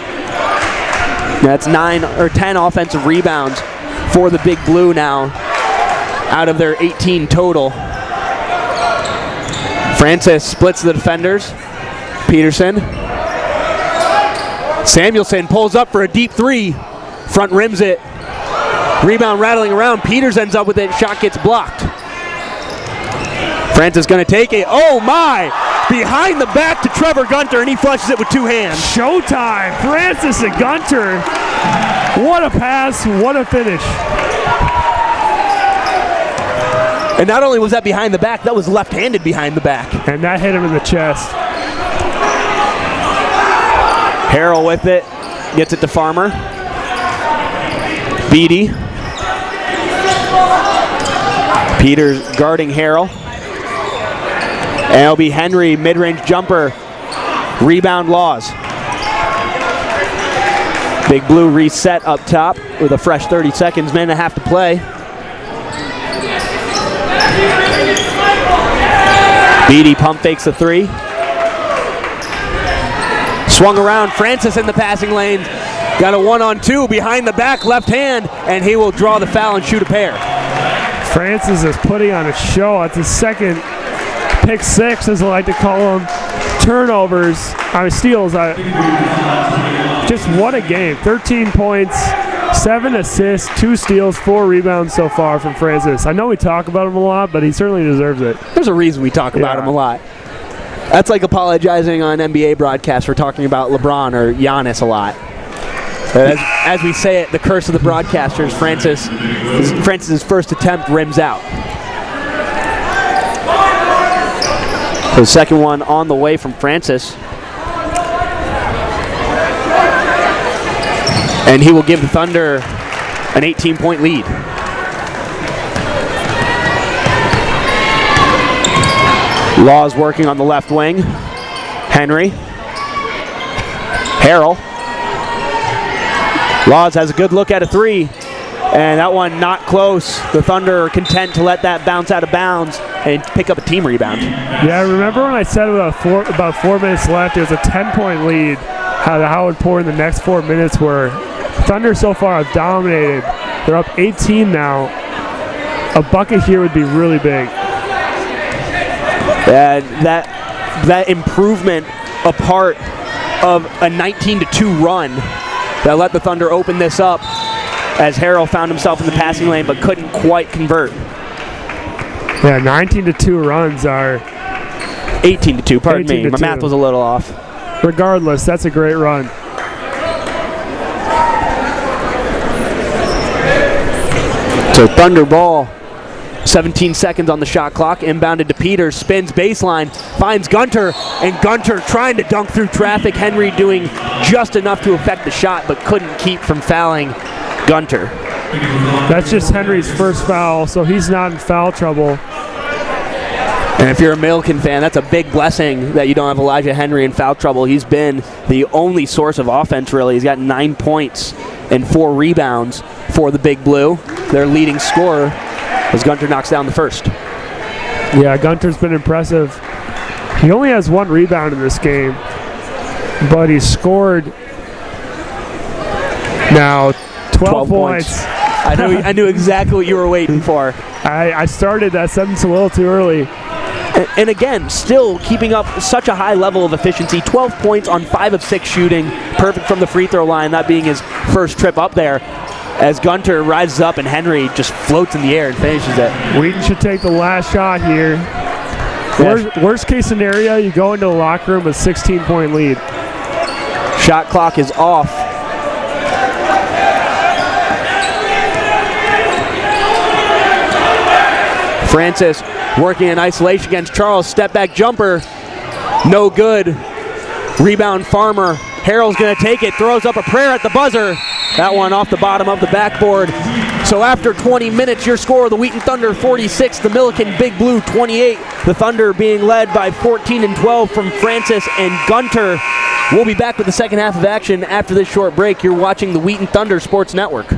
That's 9 or 10 offensive rebounds for the Big Blue now, out of their 18 total. Francis splits the defenders. Peterson. Samuelson pulls up for a deep 3. Front rims it. Rebound rattling around. Peters ends up with it. Shot gets blocked. Francis going to take it. Oh my! Behind the back to Trevor Gunter, and he flushes it with 2 hands. Showtime! Francis and Gunter. What a pass, what a finish. And not only was that behind the back, that was left-handed behind the back. And that hit him in the chest. Harrell with it. Gets it to Farmer. Beatty. Peters guarding Harrell. And it'll be Henry, mid-range jumper. Rebound Laws. Big Blue reset up top with a fresh 30 seconds, minute and a half to play. Beatty pump fakes a 3. Swung around, Francis in the passing lane. Got a 1-on-2 behind the back, left hand, and he will draw the foul and shoot a pair. Francis is putting on a show. It's his second pick 6, as I like to call them. Turnovers, steals. Just what a game. 13 points, 7 assists, 2 steals, 4 rebounds so far from Francis. I know we talk about him a lot, but he certainly deserves it. There's a reason we talk about him a lot. That's like apologizing on NBA broadcasts for talking about LeBron or Giannis a lot. As we say it, the curse of the broadcasters, Francis's first attempt rims out. The second one on the way from Francis. And he will give the Thunder an 18-point lead. Laws working on the left wing. Henry. Harrell. Laws has a good look at a 3. And that one not close. The Thunder are content to let that bounce out of bounds and pick up a team rebound. Yeah, remember when I said about 4 minutes left, there's a 10-point lead. How important the next 4 minutes were. Thunder so far have dominated. They're up 18 now. A bucket here would be really big. That improvement, a part of a 19-2 run that let the Thunder open this up, as Harrell found himself in the passing lane but couldn't quite convert. Yeah, 19-2 runs are 18-2. Pardon me, my math was a little off. Regardless, that's a great run. So Thunder ball, 17 seconds on the shot clock, inbounded to Peters, spins baseline, finds Gunter, and Gunter trying to dunk through traffic. Henry doing just enough to affect the shot, but couldn't keep from fouling Gunter. That's just Henry's first foul, so he's not in foul trouble. And if you're a Milikin fan, that's a big blessing that you don't have Elijah Henry in foul trouble. He's been the only source of offense, really. He's got 9 points and 4 rebounds for the Big Blue, their leading scorer, as Gunter knocks down the first. Yeah, Gunter's been impressive. He only has 1 rebound in this game, but he scored now 12 points. I knew exactly what you were waiting for. I started that sentence a little too early. And again, still keeping up such a high level of efficiency. 12 points on 5 of 6 shooting. Perfect from the free throw line, that being his first trip up there. As Gunter rises up and Henry just floats in the air and finishes it. Wheaton should take the last shot here. Worst case scenario, you go into the locker room with a 16-point lead. Shot clock is off. Francis working in isolation against Charles. Step back jumper. No good. Rebound Farmer. Harrell's going to take it. Throws up a prayer at the buzzer. That one off the bottom of the backboard. So after 20 minutes, your score, the Wheaton Thunder 46, the Milikin Big Blue 28. The Thunder being led by 14 and 12 from Francis and Gunter. We'll be back with the second half of action after this short break. You're watching the Wheaton Thunder Sports Network.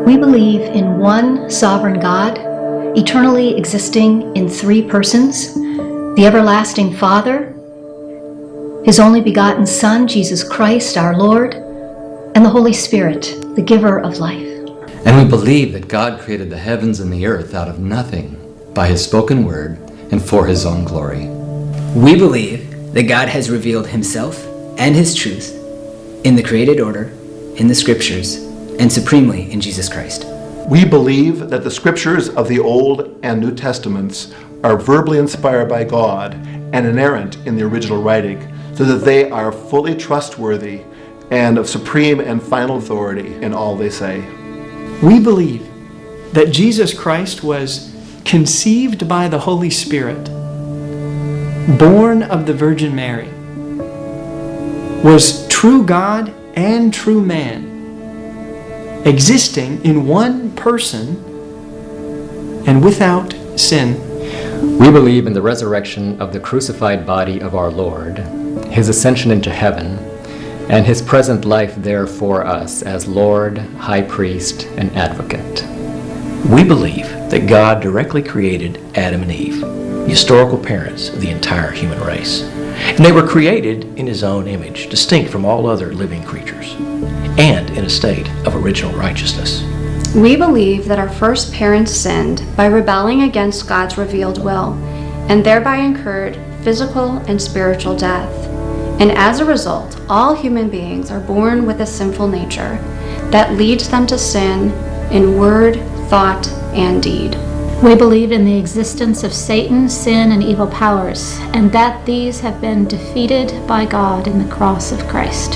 We believe in one sovereign God, eternally existing in 3 persons, the everlasting Father, His only begotten Son, Jesus Christ, our Lord, and the Holy Spirit, the giver of life. And we believe that God created the heavens and the earth out of nothing by His spoken word and for His own glory. We believe that God has revealed Himself and His truth in the created order, in the Scriptures, and supremely in Jesus Christ. We believe that the Scriptures of the Old and New Testaments are verbally inspired by God and inerrant in the original writing, so that they are fully trustworthy and of supreme and final authority in all they say. We believe that Jesus Christ was conceived by the Holy Spirit, born of the Virgin Mary, was true God and true man, existing in one person and without sin. We believe in the resurrection of the crucified body of our Lord, His ascension into heaven, and His present life there for us as Lord, High Priest, and Advocate. We believe that God directly created Adam and Eve, the historical parents of the entire human race. And they were created in His own image, distinct from all other living creatures, and in a state of original righteousness. We believe that our first parents sinned by rebelling against God's revealed will, and thereby incurred physical and spiritual death. And as a result, all human beings are born with a sinful nature that leads them to sin in word, thought, and deed. We believe in the existence of Satan, sin, and evil powers, and that these have been defeated by God in the cross of Christ.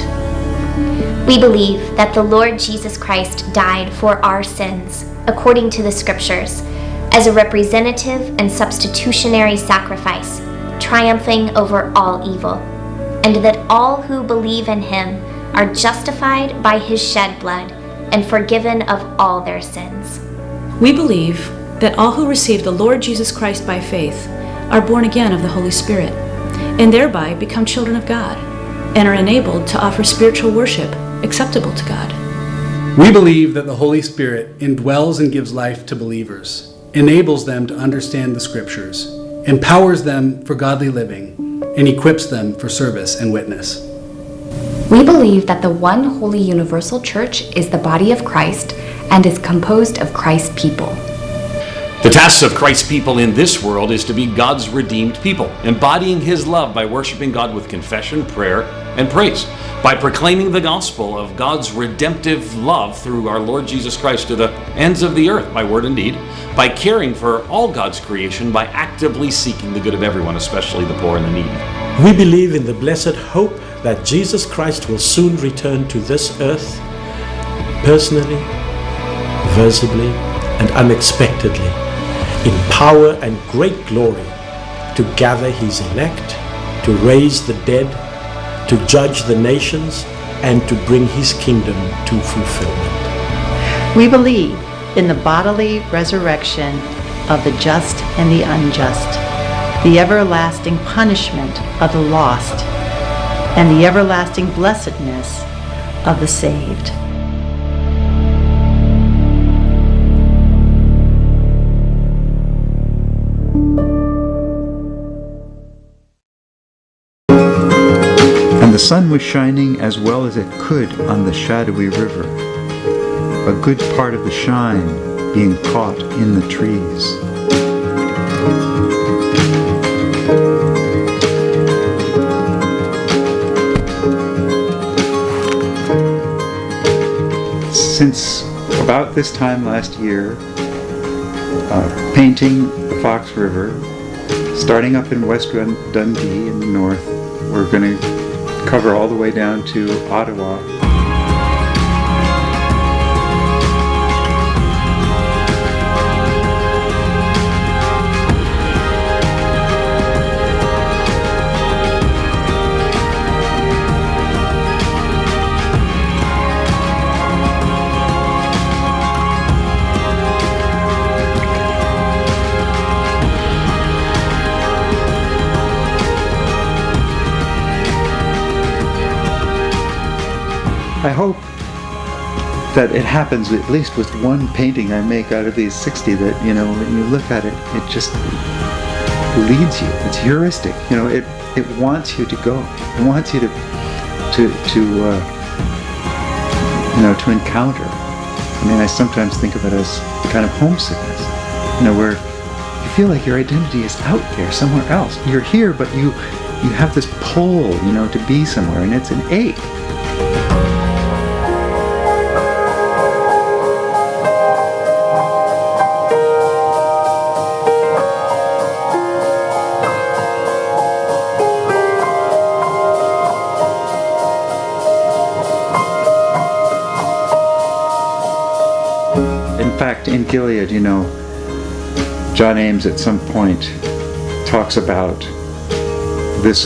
We believe that the Lord Jesus Christ died for our sins, according to the Scriptures, as a representative and substitutionary sacrifice, triumphing over all evil, and that all who believe in Him are justified by his shed blood and forgiven of all their sins. We believe that all who receive the Lord Jesus Christ by faith are born again of the Holy Spirit, and thereby become children of God, and are enabled to offer spiritual worship acceptable to God. We believe that the Holy Spirit indwells and gives life to believers, enables them to understand the Scriptures, empowers them for godly living, and equips them for service and witness. We believe that the one holy universal church is the body of Christ and is composed of Christ's people. The task of Christ's people in this world is to be God's redeemed people, embodying his love by worshiping God with confession, prayer, and praise, by proclaiming the gospel of God's redemptive love through our Lord Jesus Christ to the ends of the earth by word and deed, by caring for all God's creation, by actively seeking the good of everyone, especially the poor and the needy. We believe in the blessed hope that Jesus Christ will soon return to this earth, personally, visibly, and unexpectedly, in power and great glory, to gather his elect, to raise the dead, to judge the nations, and to bring his kingdom to fulfillment. We believe in the bodily resurrection of the just and the unjust, the everlasting punishment of the lost, and the everlasting blessedness of the saved. And the sun was shining as well as it could on the shadowy river, a good part of the shine being caught in the trees. Since about this time last year, painting the Fox River, starting up in West Dundee in the north, we're going to cover all the way down to Ottawa. I hope that it happens at least with one painting I make out of these 60 that, you know, when you look at it, it just leads you. It's heuristic. You know, it wants you to go. It wants you to encounter. I mean, I sometimes think of it as kind of homesickness, you know, where you feel like your identity is out there somewhere else. You're here, but you have this pull, you know, to be somewhere, and it's an ache. In Gilead, you know, John Ames at some point talks about this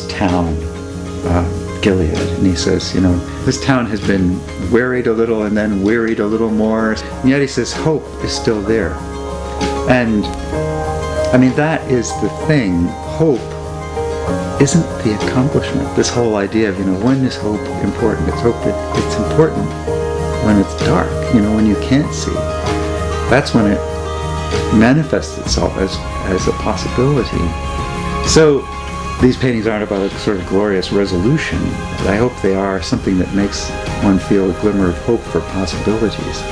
town, Gilead, and he says, you know, this town has been wearied a little and then wearied a little more, and yet he says hope is still there. And I mean, that is the thing. Hope isn't the accomplishment. This whole idea of, you know, when is hope important? It's important when it's dark, you know, when you can't see. That's when it manifests itself as a possibility. So these paintings aren't about a sort of glorious resolution, but I hope they are something that makes one feel a glimmer of hope for possibilities.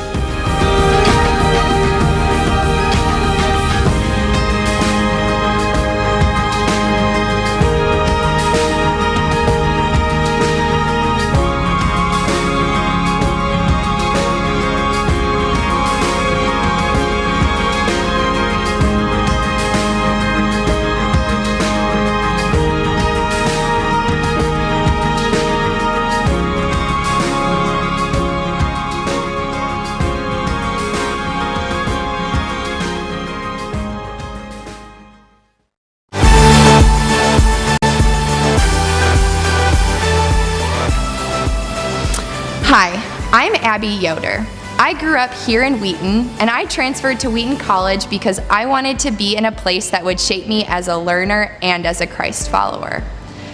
Abby Yoder. I grew up here in Wheaton, and I transferred to Wheaton College because I wanted to be in a place that would shape me as a learner and as a Christ follower.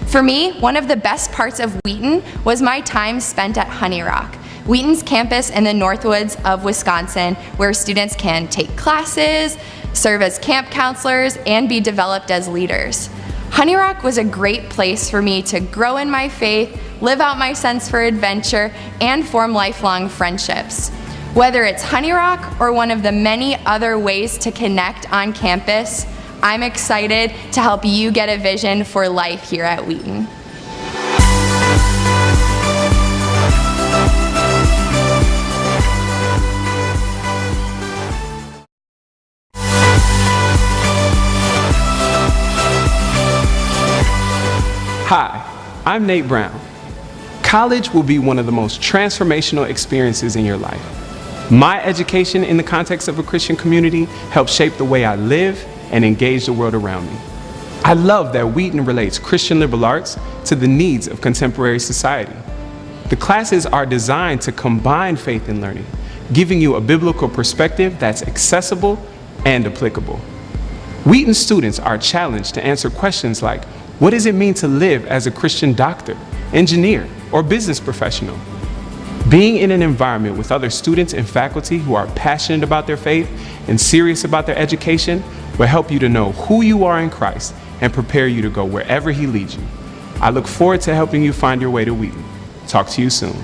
For me, one of the best parts of Wheaton was my time spent at Honey Rock, Wheaton's campus in the Northwoods of Wisconsin, where students can take classes, serve as camp counselors, and be developed as leaders. Honey Rock was a great place for me to grow in my faith, live out my sense for adventure, and form lifelong friendships. Whether it's Honey Rock or one of the many other ways to connect on campus, I'm excited to help you get a vision for life here at Wheaton. Hi, I'm Nate Brown. College will be one of the most transformational experiences in your life. My education in the context of a Christian community helps shape the way I live and engage the world around me. I love that Wheaton relates Christian liberal arts to the needs of contemporary society. The classes are designed to combine faith and learning, giving you a biblical perspective that's accessible and applicable. Wheaton students are challenged to answer questions like, what does it mean to live as a Christian doctor, engineer, or business professional? Being in an environment with other students and faculty who are passionate about their faith and serious about their education will help you to know who you are in Christ and prepare you to go wherever He leads you. I look forward to helping you find your way to Wheaton. Talk to you soon.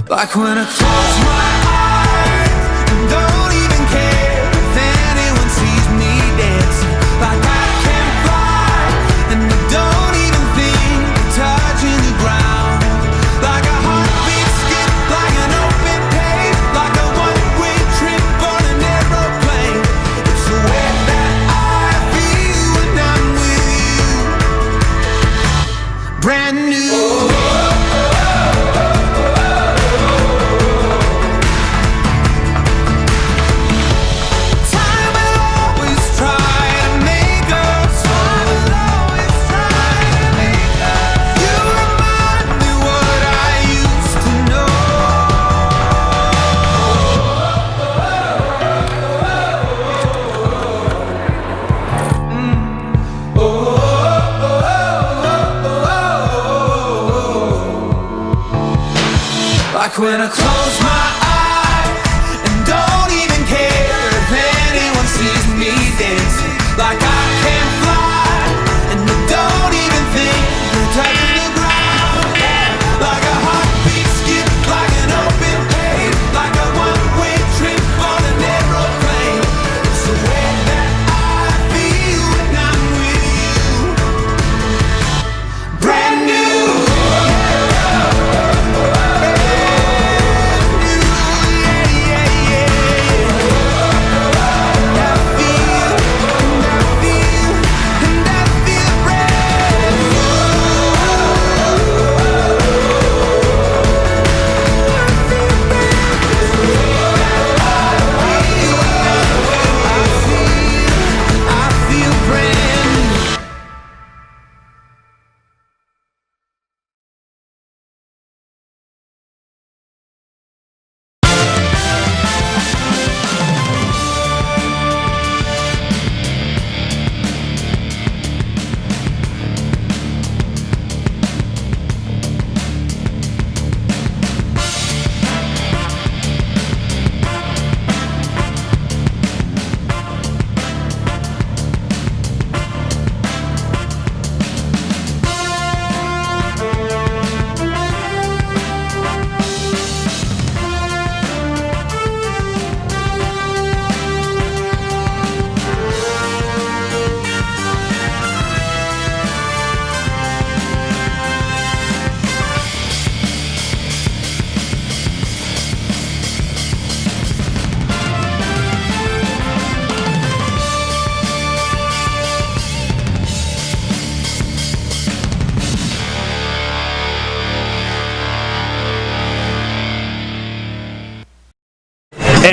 Like when I close my eyes and don't even care if anyone sees me dancing. Like I can fly and I don't even think of touching the ground. Like a heartbeat skip, like an open page, like a one-way trip on an aeroplane. It's the way that I feel when I'm with you. Brand new. Like when I close my eyes and don't even care if anyone sees me dancing. Like I can fly and I don't even think of touching the ground. Like a heartbeat skip, like an open page, like a one-way trip on an aeroplane. It's the way that I feel when I'm with you. Brand new.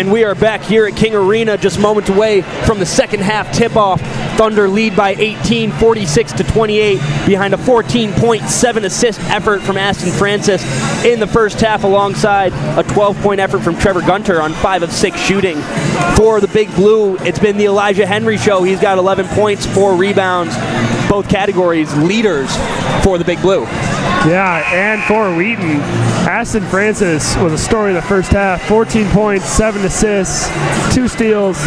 And we are back here at King Arena, just moments away from the second half tip-off. Thunder lead by 18, 46-28, behind a 14.7 assist effort from Aston Francis in the first half, alongside a 12-point effort from Trevor Gunter on 5 of 6 shooting. For the Big Blue, it's been the Elijah Henry show. He's got 11 points, 4 rebounds, both categories leaders for the Big Blue. Yeah, and for Wheaton, Aston Francis was a story in the first half. 14 points, 7 assists, 2 steals.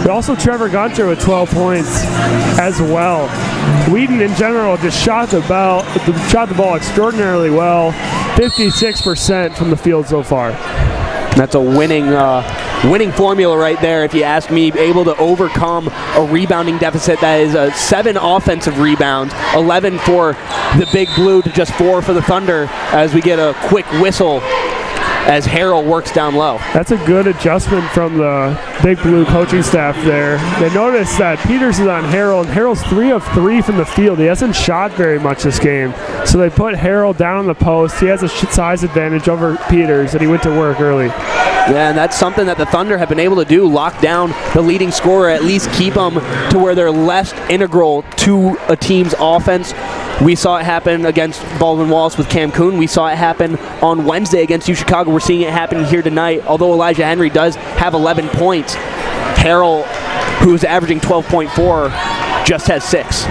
But also Trevor Gunter with 12 points as well. Wheaton in general just shot the ball extraordinarily well. 56% from the field so far. That's a winning formula right there, if you ask me. Able to overcome a rebounding deficit that is 7 offensive rebounds, 11 for the Big Blue to just 4 for the Thunder, as we get a quick whistle as Harrell works down low. That's a good adjustment from the Big Blue coaching staff there. They noticed that Peters is on Harrell, and Harrell's 3 of 3 from the field. He hasn't shot very much this game. So they put Harrell down on the post. He has a size advantage over Peters, and he went to work early. Yeah, and that's something that the Thunder have been able to do, lock down the leading scorer, at least keep them to where they're less integral to a team's offense. We saw it happen against Baldwin Wallace with Cam Coon. We saw it happen on Wednesday against UChicago. We're seeing it happen here tonight. Although Elijah Henry does have 11 points, Harrell, who's averaging 12.4, just has 6.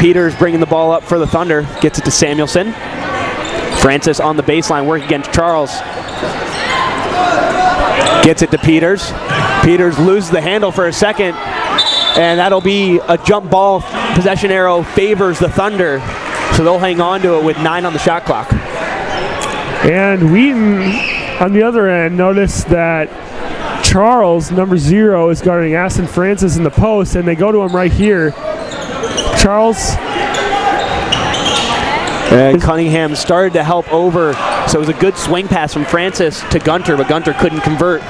Peters bringing the ball up for the Thunder, gets it to Samuelson. Francis on the baseline, working against Charles. Gets it to Peters. Peters loses the handle for a second, and that'll be a jump ball. Possession arrow favors the Thunder, so they'll hang on to it with 9 on the shot clock. And Wheaton, on the other end, noticed that Charles, number 0, is guarding Aston Francis in the post, and they go to him right here. Charles. And Cunningham started to help over, so it was a good swing pass from Francis to Gunter, but Gunter couldn't convert.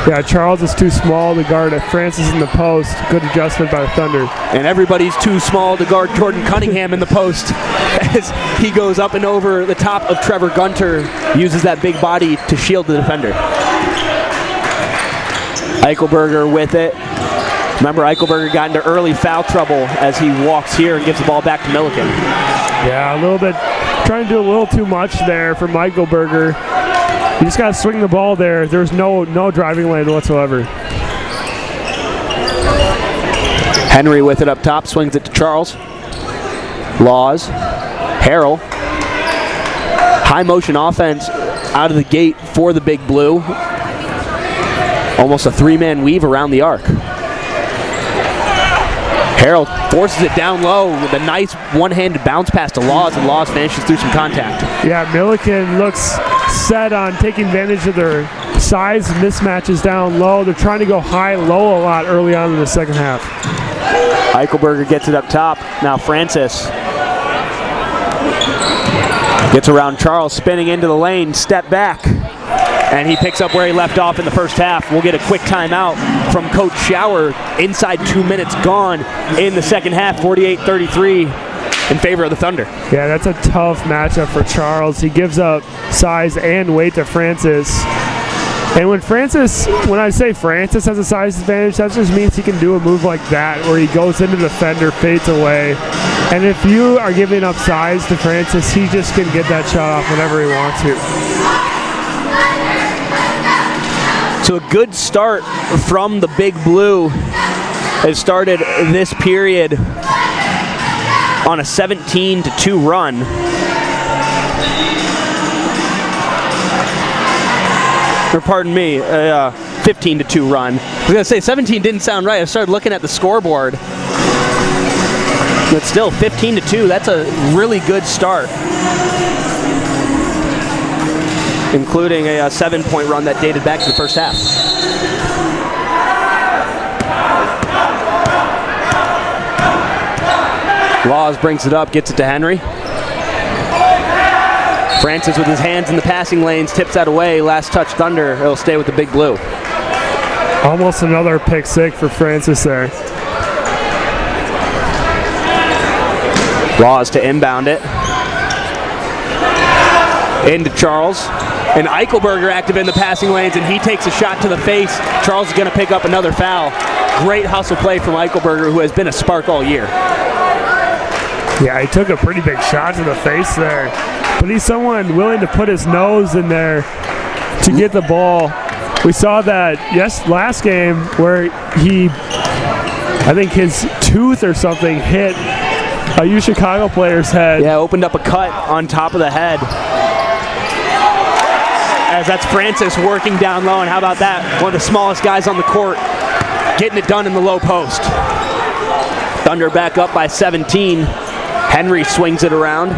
Yeah, Charles is too small to guard Francis in the post. Good adjustment by the Thunder. And everybody's too small to guard Jordan Cunningham in the post as he goes up and over the top of Trevor Gunter, uses that big body to shield the defender. Eichelberger with it. Remember, Eichelberger got into early foul trouble as he walks here and gives the ball back to Milikin. Yeah, a little bit, trying to do a little too much there for Eichelberger. You just got to swing the ball there. There's no driving lane whatsoever. Henry with it up top, swings it to Charles. Laws, Harrell. High motion offense out of the gate for the Big Blue. Almost a 3-man weave around the arc. Harrell forces it down low with a nice one-handed bounce pass to Laws, and Laws finishes through some contact. Yeah, Milikin looks set on taking advantage of their size mismatches down low. They're trying to go high-low a lot early on in the second half. Eichelberger gets it up top. Now Francis gets around Charles, spinning into the lane, step back. And he picks up where he left off in the first half. We'll get a quick timeout from Coach Schauer. Inside 2 minutes gone in the second half, 48-33 in favor of the Thunder. Yeah, that's a tough matchup for Charles. He gives up size and weight to Francis. And when I say Francis has a size advantage, that just means he can do a move like that where he goes into the defender, fades away. And if you are giving up size to Francis, he just can get that shot off whenever he wants to. So a good start from the Big Blue has started this period on a 17-2 run. Or pardon me, 15-2 run. I was gonna say 17 didn't sound right. I started looking at the scoreboard. But still, 15-2, that's a really good start. Including a 7-point run that dated back to the first half. Laws brings it up, gets it to Henry. Francis with his hands in the passing lanes, tips that away. Last touch Thunder, it'll stay with the Big Blue. Almost another pick six for Francis there. Laws to inbound it. Into Charles. And Eichelberger active in the passing lanes, and he takes a shot to the face. Charles is going to pick up another foul. Great hustle play from Eichelberger, who has been a spark all year. Yeah, he took a pretty big shot to the face there. But he's someone willing to put his nose in there to get the ball. We saw that last game where I think his tooth or something hit a U Chicago player's head. Yeah, opened up a cut on top of the head. As that's Francis working down low, and how about that? One of the smallest guys on the court getting it done in the low post. Thunder back up by 17. Henry swings it around.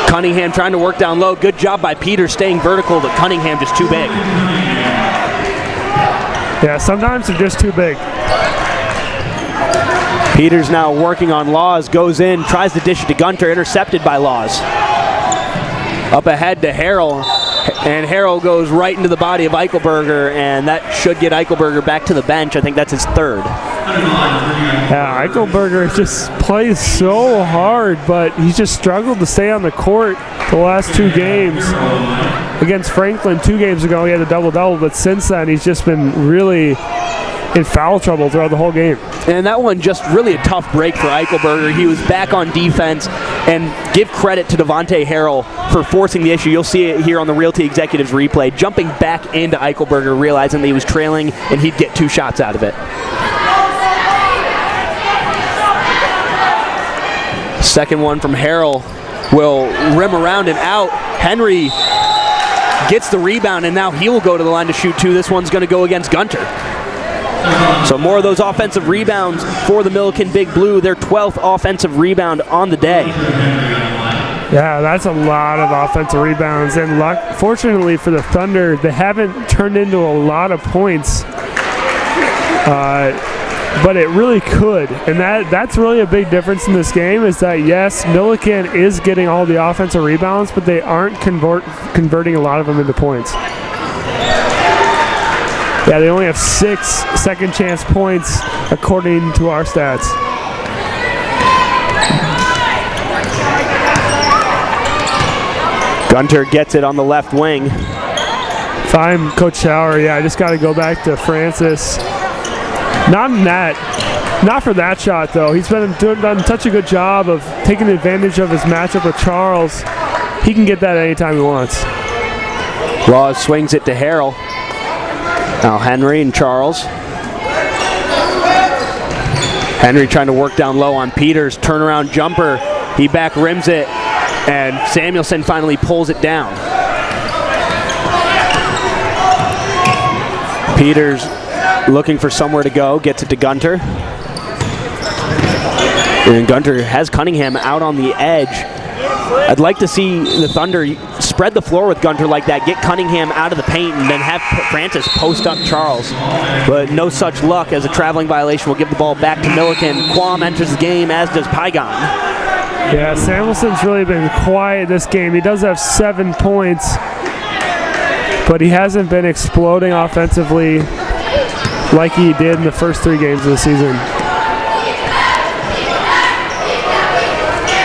Cunningham trying to work down low. Good job by Peters staying vertical, but Cunningham just too big. Yeah, sometimes they're just too big. Peters now working on Laws, goes in, tries to dish it to Gunter, intercepted by Laws. Up ahead to Harrell, and Harrell goes right into the body of Eichelberger, and that should get Eichelberger back to the bench. I think that's his third. Yeah, Eichelberger just plays so hard, but he's just struggled to stay on the court the last 2 games. Against Franklin 2 games ago, he had a double-double, but since then he's just been really in foul trouble throughout the whole game. And that one just really a tough break for Eichelberger. He was back on defense, and give credit to Devontae Harrell for forcing the issue. You'll see it here on the Realty Executives replay, jumping back into Eichelberger, realizing that he was trailing and he'd get 2 shots out of it. Second one from Harrell will rim around and out. Henry gets the rebound, and now he will go to the line to shoot 2. This one's going to go against Gunter. So more of those offensive rebounds for the Millikin Big Blue, their 12th offensive rebound on the day. Yeah, that's a lot of offensive rebounds, and fortunately for the Thunder, they haven't turned into a lot of points, but it really could, and that's really a big difference in this game, is that yes, Millikin is getting all the offensive rebounds, but they aren't converting a lot of them into points. Yeah, they only have 6 second chance points according to our stats. Gunter gets it on the left wing. If I'm Coach Schauer, I just got to go back to Francis. Not for that shot, though. He's done such a good job of taking advantage of his matchup with Charles. He can get that anytime he wants. Laws swings it to Harrell. Now Henry and Charles. Henry trying to work down low on Peters. Turnaround jumper. He back rims it, and Samuelson finally pulls it down. Peters looking for somewhere to go. Gets it to Gunter. And Gunter has Cunningham out on the edge. I'd like to see the Thunder spread the floor with Gunter like that, get Cunningham out of the paint, and then have Francis post up Charles. But no such luck, as a traveling violation will give the ball back to Milikin. Quam enters the game, as does Pygon. Yeah, Samuelson's really been quiet this game. He does have 7 points, but he hasn't been exploding offensively like he did in the first 3 games of the season.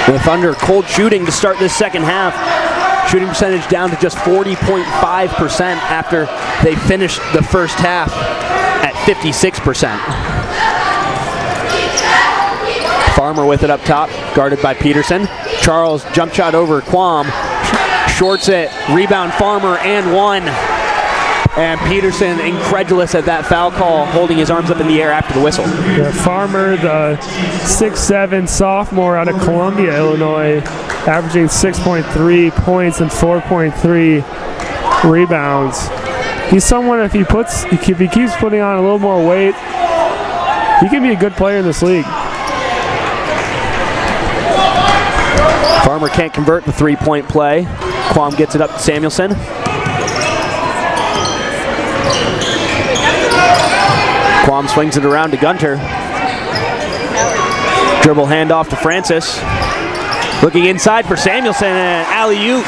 The Thunder cold shooting to start this second half. Shooting percentage down to just 40.5% after they finished the first half at 56%. Farmer with it up top, guarded by Peterson. Charles jump shot over Quam. Shorts it, rebound Farmer, and 1. And Peterson incredulous at that foul call, holding his arms up in the air after the whistle. Yeah, Farmer, the 6'7" sophomore out of Columbia, Illinois, averaging 6.3 points and 4.3 rebounds. He's someone, if he keeps putting on a little more weight, he can be a good player in this league. Farmer can't convert the 3-point play. Quam gets it up to Samuelson. Quam swings it around to Gunter. Dribble handoff to Francis. Looking inside for Samuelson, and alley-oop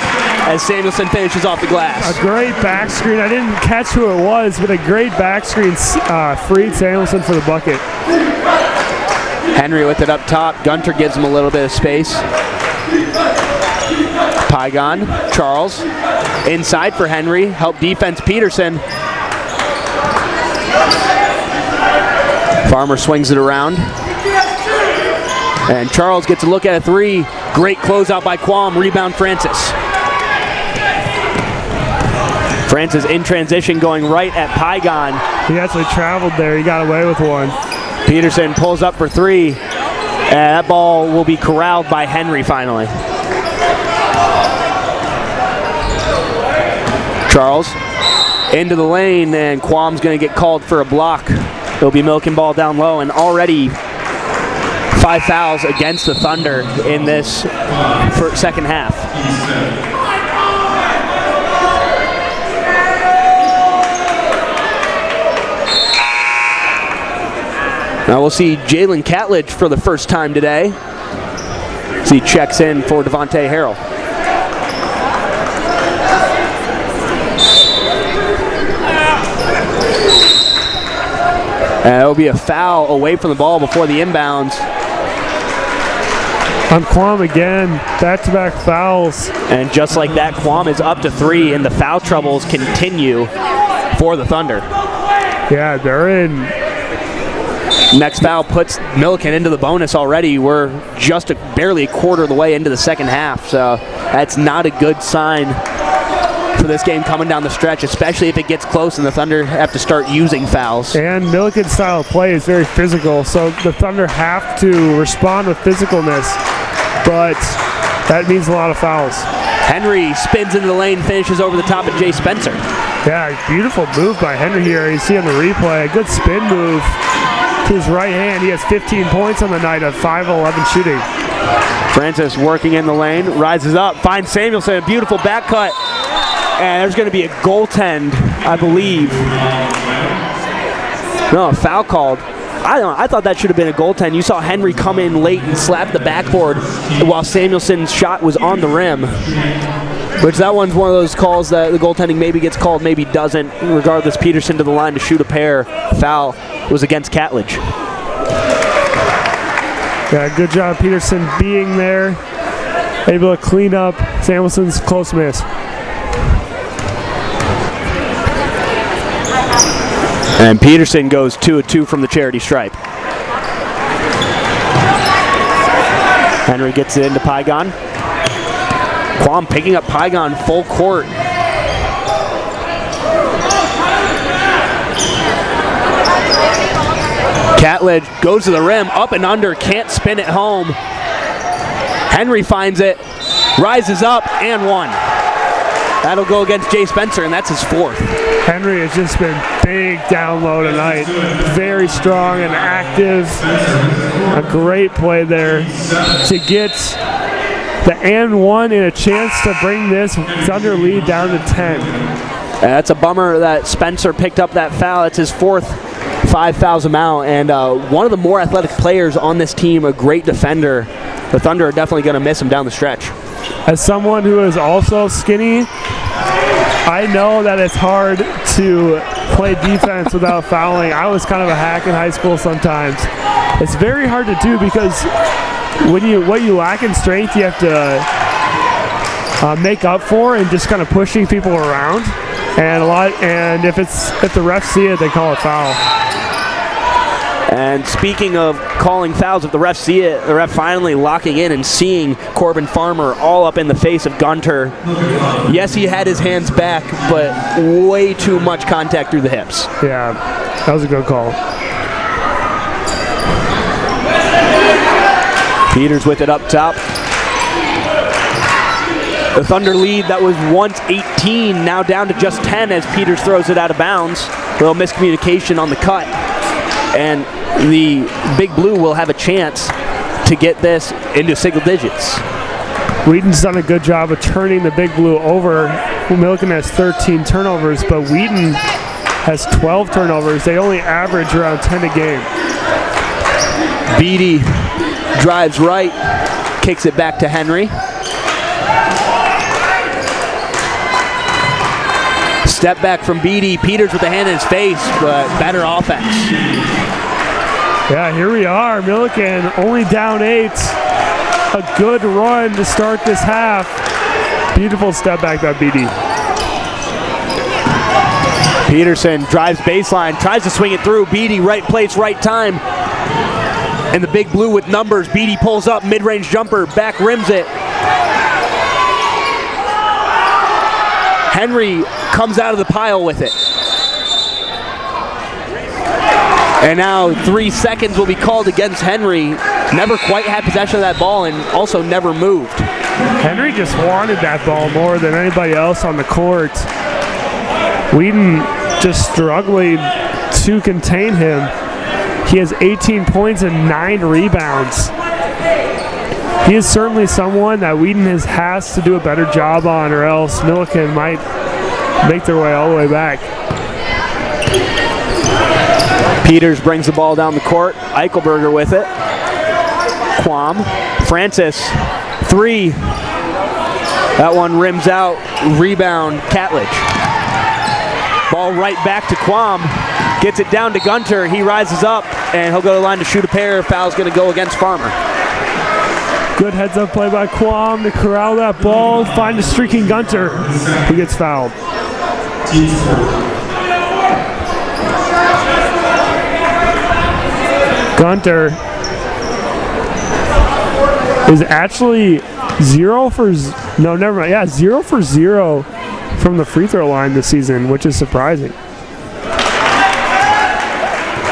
as Samuelson finishes off the glass. A great back screen. I didn't catch who it was, but a great back screen freed Samuelson for the bucket. Henry with it up top. Gunter gives him a little bit of space. Pygon, Charles, inside for Henry, help defense Peterson. Farmer swings it around. And Charles gets a look at a three. Great closeout by Quam, rebound Francis. Francis in transition going right at Pygon. He actually traveled there, he got away with one. Peterson pulls up for three. And that ball will be corralled by Henry finally. Charles into the lane, and Quam's going to get called for a block. It'll be Milikin ball down low, and already 5 fouls against the Thunder in this second half. Now we'll see Jalen Catledge for the first time today. As he checks in for Devontae Harrell. And it'll be a foul away from the ball before the inbounds. On Quam again, back-to-back fouls. And just like that, Quam is up to 3, and the foul troubles continue for the Thunder. Yeah, they're in. Next foul puts Milikin into the bonus already. We're just barely a quarter of the way into the second half, so that's not a good sign for this game coming down the stretch, especially if it gets close and the Thunder have to start using fouls. And Milikin's style of play is very physical, so the Thunder have to respond with physicalness, but that means a lot of fouls. Henry spins into the lane, finishes over the top of Jay Spencer. Yeah, beautiful move by Henry here. You see on the replay, a good spin move to his right hand. He has 15 points on the night of 5-11 shooting. Francis working in the lane, rises up, finds Samuelson, a beautiful back cut. And there's going to be a goaltend, I believe. No, a foul called. I thought that should have been a goaltend. You saw Henry come in late and slap the backboard while Samuelson's shot was on the rim. Which that one's one of those calls that the goaltending maybe gets called, maybe doesn't. Regardless, Peterson to the line to shoot a pair. Foul was against Catledge. Yeah, good job Peterson being there. Able to clean up Samuelson's close miss. And Peterson goes 2 of 2 from the charity stripe. Henry gets it into Pygon. Quam picking up Pygon full court. Catledge goes to the rim, up and under, can't spin it home. Henry finds it, rises up, and one. That'll go against Jay Spencer, and that's his 4th. Henry has just been big down low tonight. Very strong and active. A great play there to get the and one and a chance to bring this Thunder lead down to 10. That's a bummer that Spencer picked up that foul. It's his 4th. 5 fouls him out, and one of the more athletic players on this team, a great defender. The Thunder are definitely going to miss him down the stretch. As someone who is also skinny, I know that it's hard to play defense without fouling. I was kind of a hack in high school sometimes. It's very hard to do because what you lack in strength, you have to make up for, and just kind of pushing people around. And if the refs see it, they call it foul. And speaking of calling fouls, if the refs see it, the ref finally locking in and seeing Corbin Farmer all up in the face of Gunter. Yes, he had his hands back, but way too much contact through the hips. Yeah, that was a good call. Peters with it up top. The Thunder lead that was once 18, now down to just 10 as Peters throws it out of bounds. A little miscommunication on the cut. And the Big Blue will have a chance to get this into single digits. Wheaton's done a good job of turning the Big Blue over. Milikin has 13 turnovers, but Wheaton has 12 turnovers. They only average around 10 a game. Beatty drives right, kicks it back to Henry. Step back from Beatty. Peters with the hand in his face, but better offense. Yeah, here we are. Milikin only down 8. A good run to start this half. Beautiful step back by BD. Peterson drives baseline, tries to swing it through. Beatty, right place, right time. And the big blue with numbers. Beatty pulls up, mid-range jumper, back rims it. Henry comes out of the pile with it. And now 3 seconds will be called against Henry. Never quite had possession of that ball and also never moved. Henry just wanted that ball more than anybody else on the court. Wheaton just struggling to contain him. He has 18 points and 9 rebounds. He is certainly someone that Wheaton has to do a better job on, or else Milikin might make their way all the way back. Peters brings the ball down the court. Eichelberger with it. Quam. Francis. 3. That one rims out. Rebound, Catledge. Ball right back to Quam. Gets it down to Gunter. He rises up, and he'll go to the line to shoot a pair. Foul's going to go against Farmer. Good heads-up play by Quam to corral that ball. Find a streaking Gunter, who gets fouled. Gunter is actually 0 for 0 from the free throw line this season, which is surprising.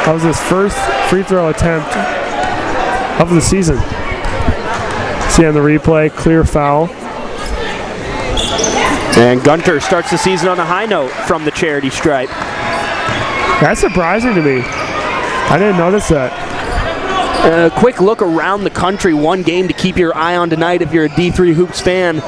That was his first free throw attempt of the season. See on the replay, clear foul. And Gunter starts the season on a high note from the charity stripe. That's surprising to me. I didn't notice that. A quick look around the country. One game to keep your eye on tonight if you're a D3 Hoops fan.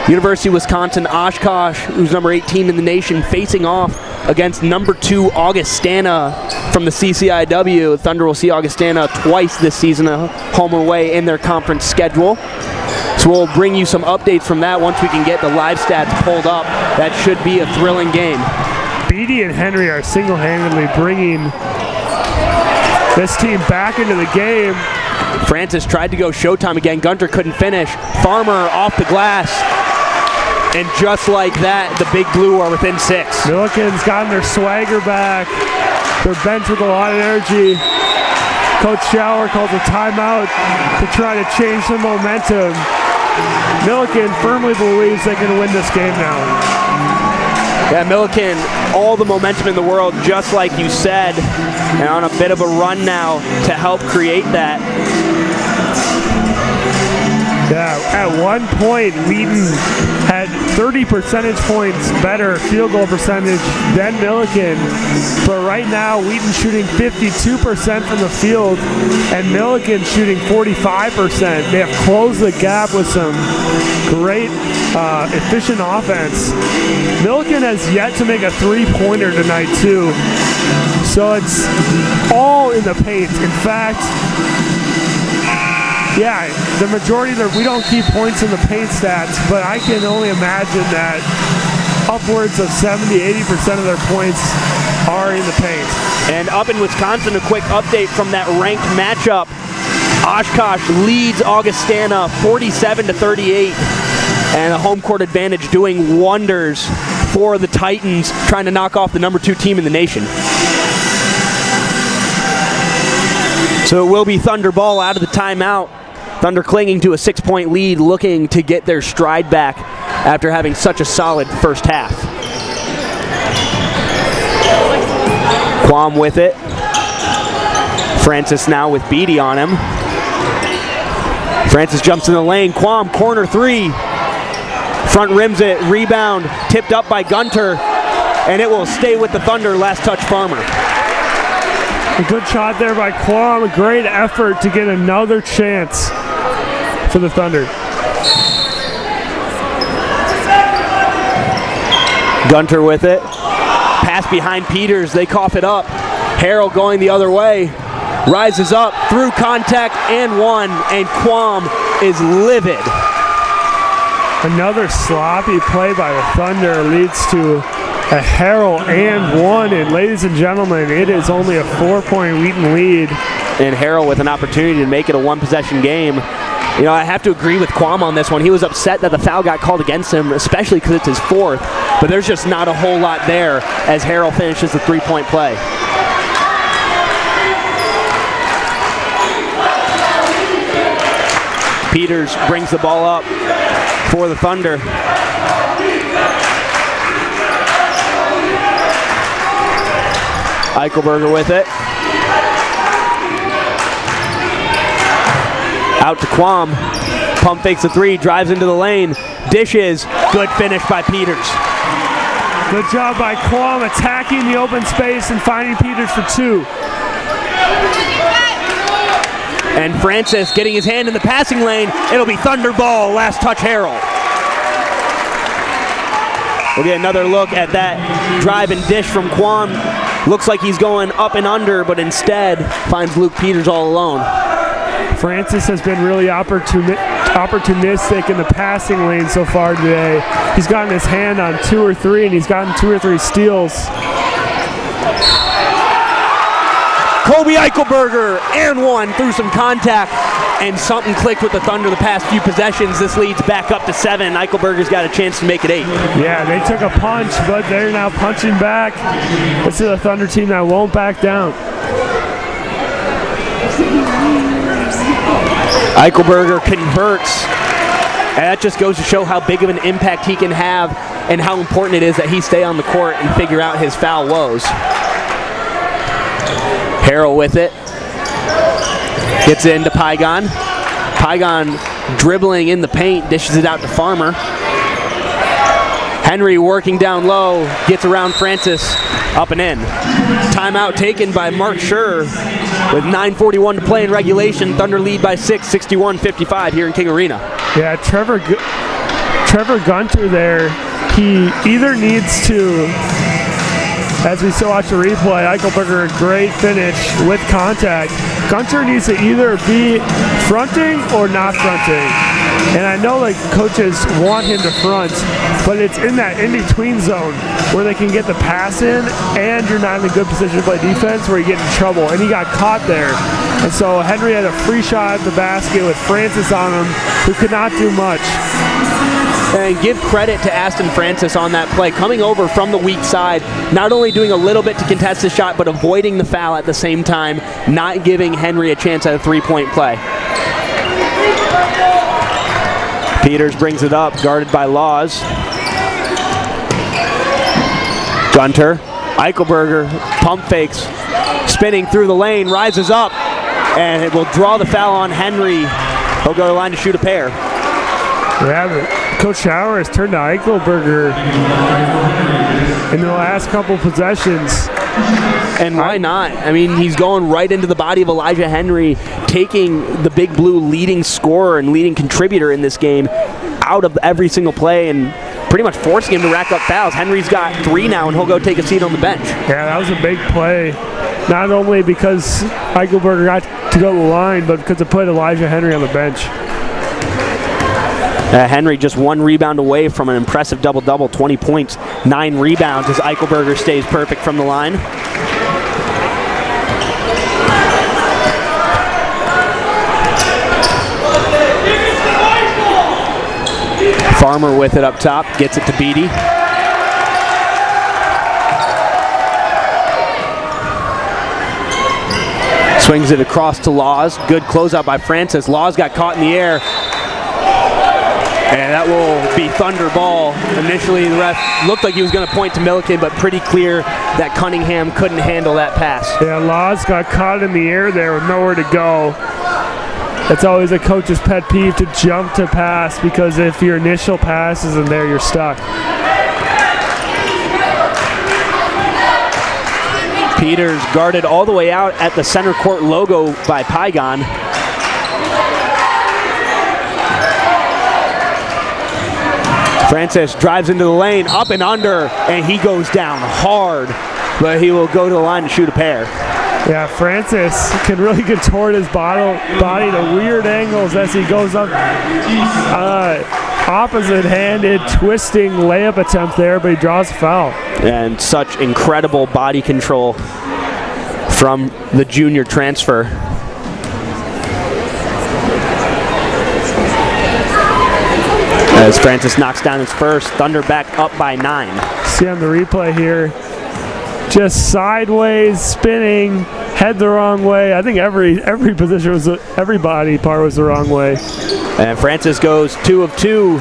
University of Wisconsin Oshkosh, who's number 18 in the nation, facing off against number 2 Augustana from the CCIW. Thunder will see Augustana twice this season, home and away in their conference schedule. So we'll bring you some updates from that once we can get the live stats pulled up. That should be a thrilling game. Beatty and Henry are single-handedly bringing this team back into the game. Francis tried to go showtime again. Gunter couldn't finish. Farmer off the glass. And just like that, the big blue are within 6. Milliken's gotten their swagger back. Their bench with a lot of energy. Coach Schauer calls a timeout to try to change the momentum. Milikin firmly believes they can win this game now. Yeah, Milikin, all the momentum in the world, just like you said, and on a bit of a run now to help create that. Yeah, at one point, Wheaton had 30 percentage points better field goal percentage than Milikin. But right now, Wheaton shooting 52% from the field and Milikin shooting 45%. They have closed the gap with some great efficient offense. Milikin has yet to make a three-pointer tonight, too. So it's all in the paint. In fact, yeah, the majority of we don't keep points in the paint stats, but I can only imagine that upwards of 70-80% of their points are in the paint. And up in Wisconsin, a quick update from that ranked matchup. Oshkosh leads Augustana 47-38, and a home court advantage doing wonders for the Titans, trying to knock off the number 2 team in the nation. So it will be Thunder ball out of the timeout. Thunder clinging to a 6-point lead, looking to get their stride back after having such a solid first half. Quam with it. Francis now with Beatty on him. Francis jumps in the lane. Quam, corner 3. Front rims it, rebound, tipped up by Gunter, and it will stay with the Thunder. Last touch, Farmer. A good shot there by Quam. A great effort to get another chance for the Thunder. Gunter with it. Pass behind Peters. They cough it up. Harrell going the other way. Rises up through contact and one, and Quam is livid. Another sloppy play by the Thunder leads to a Harrell and one. And ladies and gentlemen, it is only a 4-point Wheaton lead. And Harrell with an opportunity to make it a 1-possession game. You know, I have to agree with Quam on this one. He was upset that the foul got called against him, especially because it's his fourth, but there's just not a whole lot there as Harrell finishes the three-point play. Peters brings the ball up for the Thunder. Eichelberger with it. Out to Quam. Pump fakes the three, drives into the lane. Dishes. Good finish by Peters. Good job by Quam attacking the open space and finding Peters for two. And Francis getting his hand in the passing lane. It'll be Thunder ball. Last touch, Harrell. We'll get another look at that drive and dish from Quam. Looks like he's going up and under, but instead finds Luke Peters all alone. Francis has been really opportunistic in the passing lane so far today. He's gotten his hand on 2 or 3, and he's gotten 2 or 3 steals. Kobe Eichelberger and one through some contact, and something clicked with the Thunder the past few possessions. This leads back up to 7. Eichelberger's got a chance to make it 8. Yeah, they took a punch, but they're now punching back. This is a Thunder team that won't back down. Eichelberger converts, and that just goes to show how big of an impact he can have and how important it is that he stay on the court and figure out his foul woes. Harrell with it. Gets it into Pygon. Pygon dribbling in the paint, dishes it out to Farmer. Henry working down low, gets around Francis, up and in. Timeout taken by Mark Schur with 9:41 to play in regulation. Thunder lead by 6, 61-55 here in King Arena. Yeah, Trevor Gunter there, he either needs to, as we still watch the replay, Eichelberger, a great finish with contact. Gunter needs to either be fronting or not fronting. And I know like coaches want him to front, but it's in that in-between zone where they can get the pass in and you're not in a good position to play defense where you get in trouble. And he got caught there. And so Henry had a free shot at the basket with Francis on him, who could not do much. And give credit to Aston Francis on that play, coming over from the weak side, not only doing a little bit to contest the shot, but avoiding the foul at the same time, not giving Henry a chance at a three-point play. Peters brings it up, guarded by Laws. Gunter, Eichelberger, pump fakes, spinning through the lane, rises up, and it will draw the foul on Henry. He'll go to the line to shoot a pair. Yeah, but Coach Schauer has turned to Eichelberger in the last couple possessions. And why not? I mean, he's going right into the body of Elijah Henry, taking the Big Blue leading scorer and leading contributor in this game out of every single play and pretty much forcing him to rack up fouls. Henry's got 3 now, and he'll go take a seat on the bench. Yeah, that was a big play. Not only because Eichelberger got to go to the line, but because it put Elijah Henry on the bench. Henry just 1 rebound away from an impressive double-double, 20 points, 9 rebounds as Eichelberger stays perfect from the line. Farmer with it up top, gets it to Beatty. Swings it across to Laws. Good closeout by Francis. Laws got caught in the air. And that will be Thunder ball. Initially, the ref looked like he was going to point to Milikin, but pretty clear that Cunningham couldn't handle that pass. Yeah, Laws got caught in the air there with nowhere to go. It's always a coach's pet peeve to jump to pass, because if your initial pass isn't there, you're stuck. Peters guarded all the way out at the center court logo by Pygon. Francis drives into the lane, up and under, and he goes down hard, but he will go to the line to shoot a pair. Yeah, Francis can really contort his body to weird angles as he goes up. Opposite-handed, twisting layup attempt there, but he draws a foul. And such incredible body control from the junior transfer. As Francis knocks down his first, Thunder back up by 9. See on the replay here, just sideways, spinning, head the wrong way. I think every position was, every body part was the wrong way. And Francis goes 2 of 2.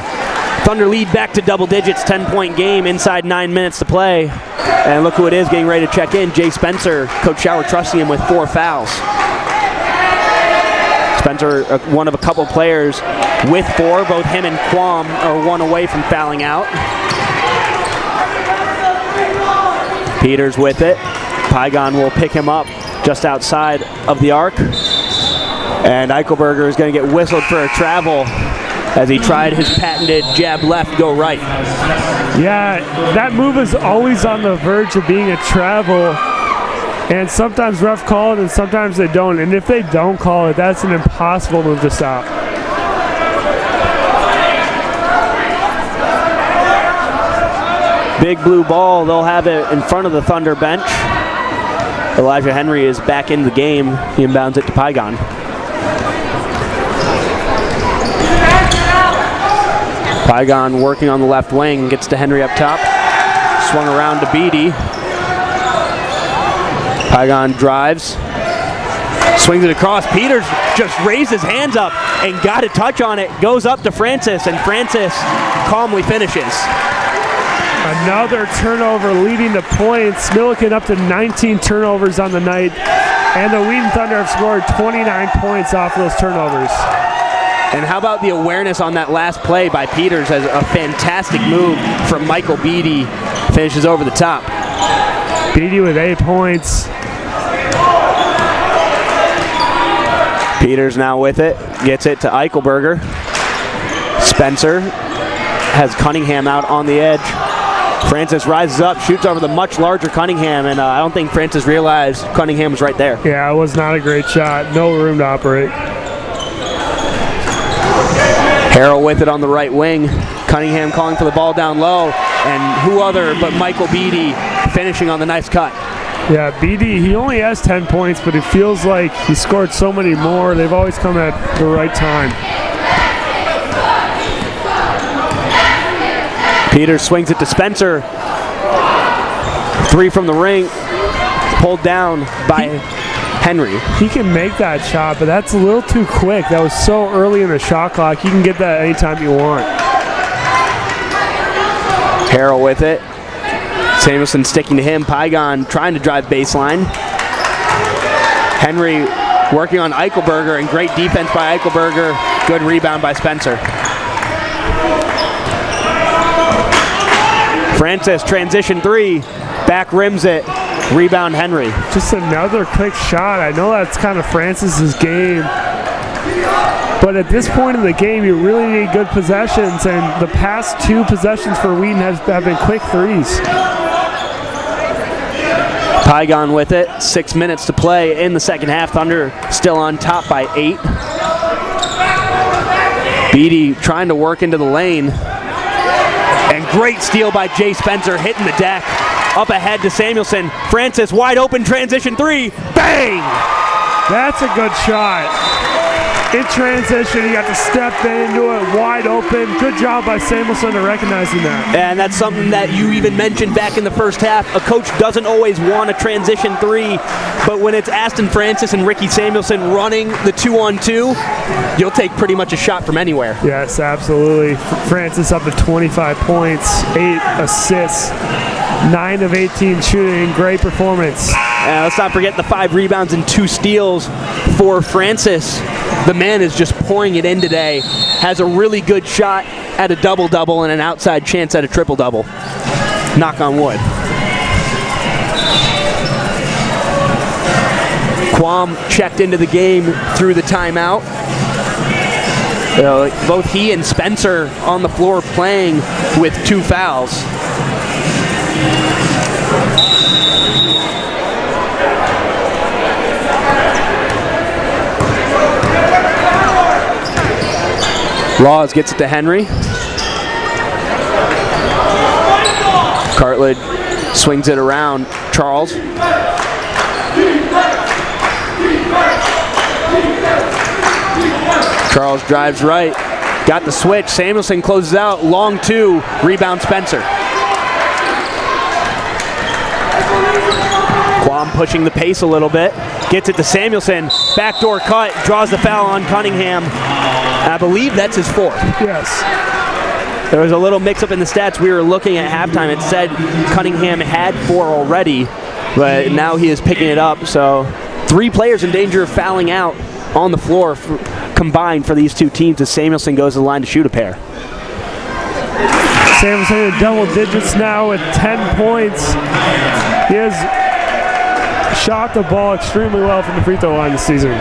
Thunder lead back to double digits, 10-point game inside 9 minutes to play. And look who it is getting ready to check in, Jay Spencer. Coach Schauer trusting him with 4 fouls. Spencer, one of a couple players with 4. Both him and Quam are 1 away from fouling out. Peters with it. Pygon will pick him up just outside of the arc. And Eichelberger is going to get whistled for a travel as he tried his patented jab left, go right. Yeah, that move is always on the verge of being a travel. And sometimes ref call it and sometimes they don't. And if they don't call it, that's an impossible move to stop. Big blue ball, they'll have it in front of the Thunder bench. Elijah Henry is back in the game. He inbounds it to Pygon. Pygon working on the left wing, gets to Henry up top. Swung around to Beatty. Pygon drives. Swings it across. Peters just raised his hands up and got a touch on it. Goes up to Francis, and Francis calmly finishes. Another turnover leading to points. Milikin up to 19 turnovers on the night. And the Wheaton Thunder have scored 29 points off those turnovers. And how about the awareness on that last play by Peters as a fantastic move from Michael Beatty. Finishes over the top. Beatty with 8 points. Peters now with it. Gets it to Eichelberger. Spencer has Cunningham out on the edge. Francis rises up, shoots over the much larger Cunningham, and I don't think Francis realized Cunningham was right there. Yeah, it was not a great shot. No room to operate. Harrell with it on the right wing. Cunningham calling for the ball down low, and who other but Michael Beatty finishing on the nice cut. Yeah, Beatty, he only has 10 points, but it feels like he scored so many more. They've always come at the right time. Peters swings it to Spencer. 3 from the ring. Pulled down by Henry. He can make that shot, but that's a little too quick. That was so early in the shot clock. You can get that anytime you want. Harrell with it. Samuelson sticking to him. Pygon trying to drive baseline. Henry working on Eichelberger, and great defense by Eichelberger. Good rebound by Spencer. Francis, transition 3. Back rims it. Rebound Henry. Just another quick shot. I know that's kind of Francis's game. But at this point in the game, you really need good possessions, and the past 2 possessions for Wheaton have been quick threes. Pygon with it. 6 minutes to play in the second half. Thunder still on top by 8. Beatty trying to work into the lane. And great steal by Jay Spencer, hitting the deck. Up ahead to Samuelson. Francis wide open, transition 3. Bang! That's a good shot. In transition, you got to step into it, wide open. Good job by Samuelson to recognizing that. And that's something that you even mentioned back in the first half. A coach doesn't always want a transition 3, but when it's Aston Francis and Ricky Samuelson running the 2-on-2, you'll take pretty much a shot from anywhere. Yes, absolutely. Francis up to 25 points, 8 assists, 9 of 18 shooting. Great performance. Let's not forget the 5 rebounds and 2 steals for Francis. The man is just pouring it in today. Has a really good shot at a double-double and an outside chance at a triple-double. Knock on wood. Quam checked into the game through the timeout. Both he and Spencer on the floor playing with 2 fouls. Laws gets it to Henry. Cartledge swings it around. Charles. Charles drives right. Got the switch. Samuelson closes out. Long two. Rebound Spencer. Quam pushing the pace a little bit. Gets it to Samuelson. Backdoor cut. Draws the foul on Cunningham. I believe that's his fourth. Yes. There was a little mix-up in the stats. We were looking at halftime. It said Cunningham had 4 already, but now he is picking it up. So 3 players in danger of fouling out on the floor combined for these two teams as Samuelson goes to the line to shoot a pair. Samuelson in double digits now with 10 points. He has shot the ball extremely well from the free throw line this season.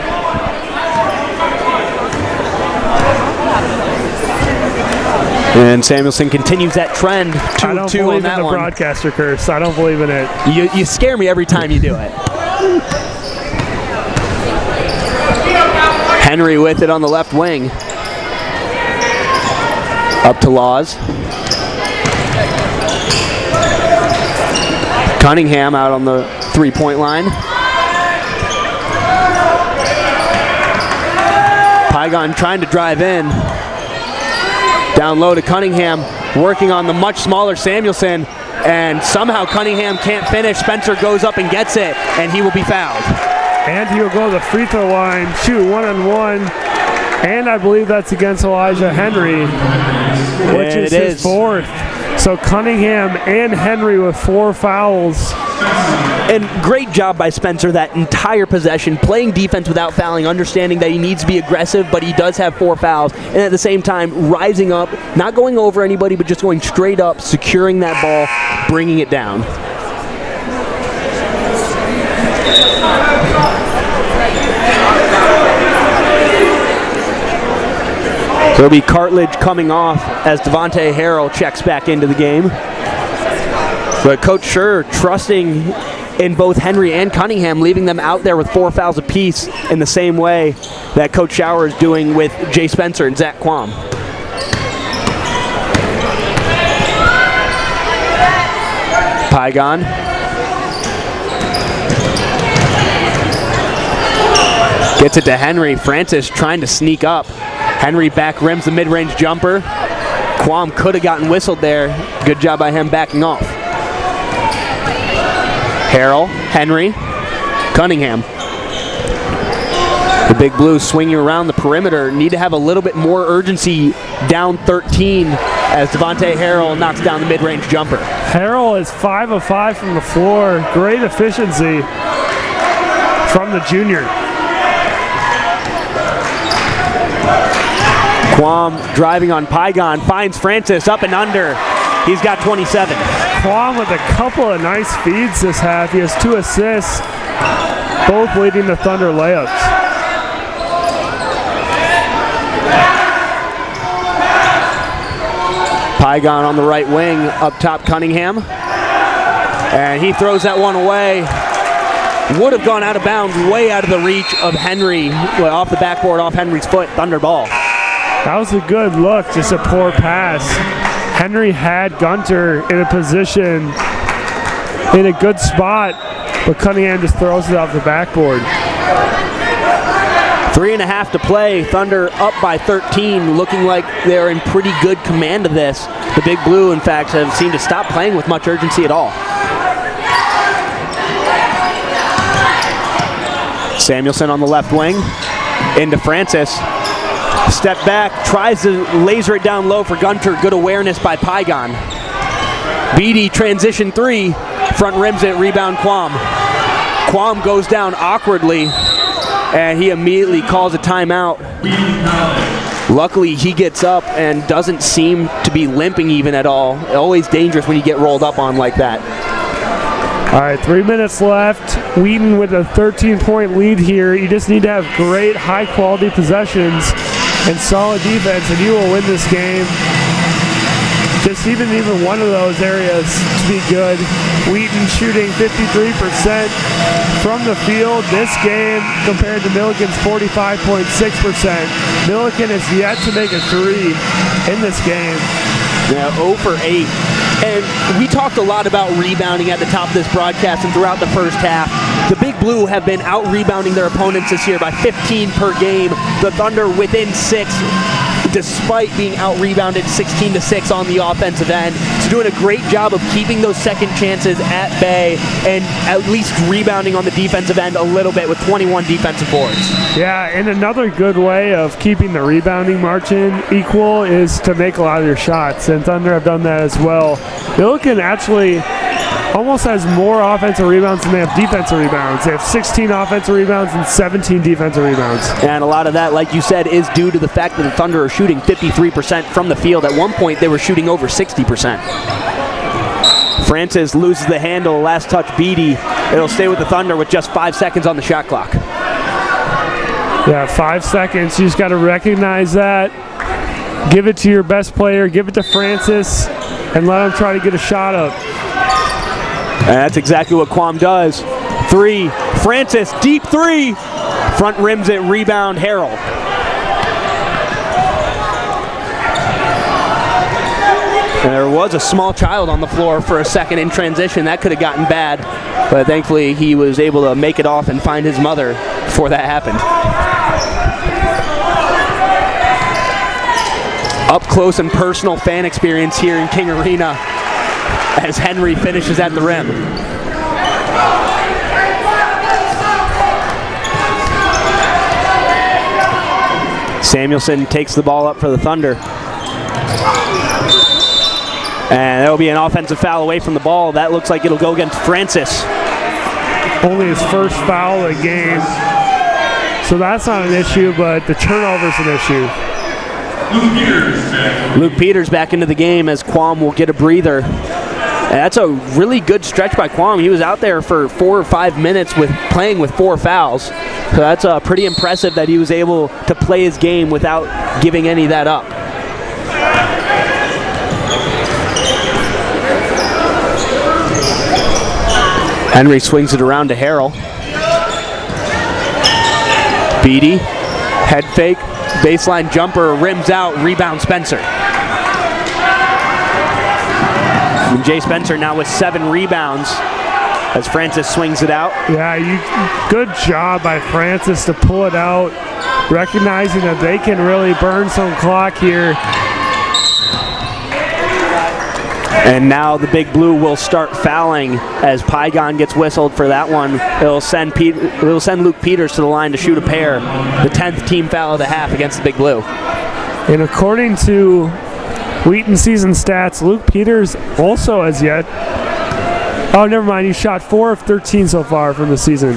And Samuelson continues that trend. 2-2 I don't believe on that in the one. broadcaster curse. I don't believe in it. You scare me every time you do it. Henry with it on the left wing. Up to Laws. Cunningham out on the three-point line. Pygon trying to drive in. Down low to Cunningham, working on the much smaller Samuelson, and somehow Cunningham can't finish. Spencer goes up and gets it, and he will be fouled. And he will go to the free throw line, shoot 1-on-1, and I believe that's against Elijah Henry, which is his fourth. So Cunningham and Henry with 4 fouls. And great job by Spencer that entire possession, playing defense without fouling, understanding that he needs to be aggressive, but he does have 4 fouls, and at the same time rising up, not going over anybody, but just going straight up, securing that ball, bringing it down. So it'll be Cartledge coming off as Devontae Harrell checks back into the game. But Coach Schur trusting in both Henry and Cunningham, leaving them out there with 4 fouls apiece in the same way that Coach Schauer is doing with Jay Spencer and Zach Quam. Pygon. Gets it to Henry. Francis trying to sneak up. Henry back rims the mid-range jumper. Quam could have gotten whistled there. Good job by him backing off. Harrell, Henry, Cunningham. The Big Blues swinging around the perimeter. Need to have a little bit more urgency down 13 as Devontae Harrell knocks down the mid-range jumper. Harrell is 5 of 5 from the floor. Great efficiency from the junior. Quam driving on Pygon, finds Francis up and under. He's got 27. Quam with a couple of nice feeds this half. He has 2 assists, both leading to Thunder layups. Pygon on the right wing, up top Cunningham. And he throws that one away. Would have gone out of bounds, way out of the reach of Henry. Off the backboard, off Henry's foot, Thunder ball. That was a good look, just a poor pass. Henry had Gunter in a position, in a good spot, but Cunningham just throws it off the backboard. 3.5 to play. Thunder up by 13, looking like they're in pretty good command of this. The Big Blue, in fact, have seemed to stop playing with much urgency at all. Samuelson on the left wing, into Francis. Step back, tries to laser it down low for Gunter. Good awareness by Pygon. Beatty transition 3, front rims it, rebound Quam. Quam goes down awkwardly, and he immediately calls a timeout. Luckily, he gets up and doesn't seem to be limping even at all. Always dangerous when you get rolled up on like that. All right, 3 minutes left. Wheaton with a 13-point lead here. You just need to have great, high-quality possessions and solid defense, and you will win this game. Just even one of those areas to be good. Wheaton shooting 53% from the field this game compared to Milikin's 45.6%. Milikin has yet to make a 3 in this game. Yeah, 0 for 8. And we talked a lot about rebounding at the top of this broadcast and throughout the first half. The Big Blue have been out-rebounding their opponents this year by 15 per game. The Thunder within 6, despite being out-rebounded 16-6 on the offensive end. He's doing a great job of keeping those second chances at bay and at least rebounding on the defensive end a little bit with 21 defensive boards. Yeah, and another good way of keeping the rebounding margin equal is to make a lot of your shots, and Thunder have done that as well. Milikin actually almost has more offensive rebounds than they have defensive rebounds. They have 16 offensive rebounds and 17 defensive rebounds. And a lot of that, like you said, is due to the fact that the Thunder are shooting 53% from the field. At one point, they were shooting over 60%. Francis loses the handle, last touch Beatty. It'll stay with the Thunder with just 5 seconds on the shot clock. Yeah, 5 seconds. You just got to recognize that. Give it to your best player. Give it to Francis and let him try to get a shot up. And that's exactly what Quam does. 3, Francis, deep 3. Front rims it, rebound, Harrell. And there was a small child on the floor for a second in transition. That could have gotten bad, but thankfully he was able to make it off and find his mother before that happened. Up close and personal fan experience here in King Arena as Henry finishes at the rim. Samuelson takes the ball up for the Thunder. And there will be an offensive foul away from the ball. That looks like it'll go against Francis. Only his first foul of the game. So that's not an issue, but the turnover's an issue. Luke Peters back into the game as Quam will get a breather. And that's a really good stretch by Quam. He was out there for 4 or 5 minutes playing with 4 fouls. So that's pretty impressive that he was able to play his game without giving any of that up. Henry swings it around to Harrell. Beatty, head fake, baseline jumper, rims out, rebound Spencer. And Jay Spencer now with 7 rebounds as Francis swings it out. Yeah, good job by Francis to pull it out, recognizing that they can really burn some clock here. And now the Big Blue will start fouling as Pygon gets whistled for that one. It'll send Luke Peters to the line to shoot a pair. The 10th team foul of the half against the Big Blue. And according to Wheaton season stats, Luke Peters also has yet... Oh, never mind. He shot 4 of 13 so far from the season.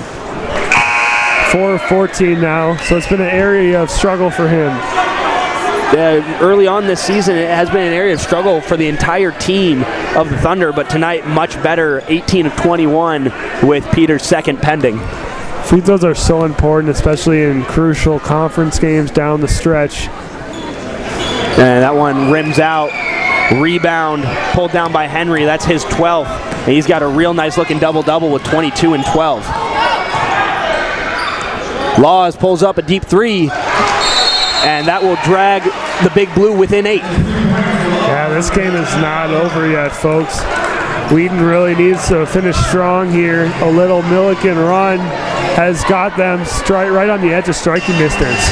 4 of 14 now. So it's been an area of struggle for him. Early on this season, it has been an area of struggle for the entire team of the Thunder, but tonight much better, 18 of 21 with Peters' second pending. Free throws are so important, especially in crucial conference games down the stretch. And that one rims out, rebound, pulled down by Henry. That's his 12th. And he's got a real nice looking double-double with 22 and 12. Laws pulls up a deep 3. And that will drag the Big Blue within 8. Yeah, this game is not over yet, folks. Wheaton really needs to finish strong here. A little Milikin run has got them right on the edge of striking distance.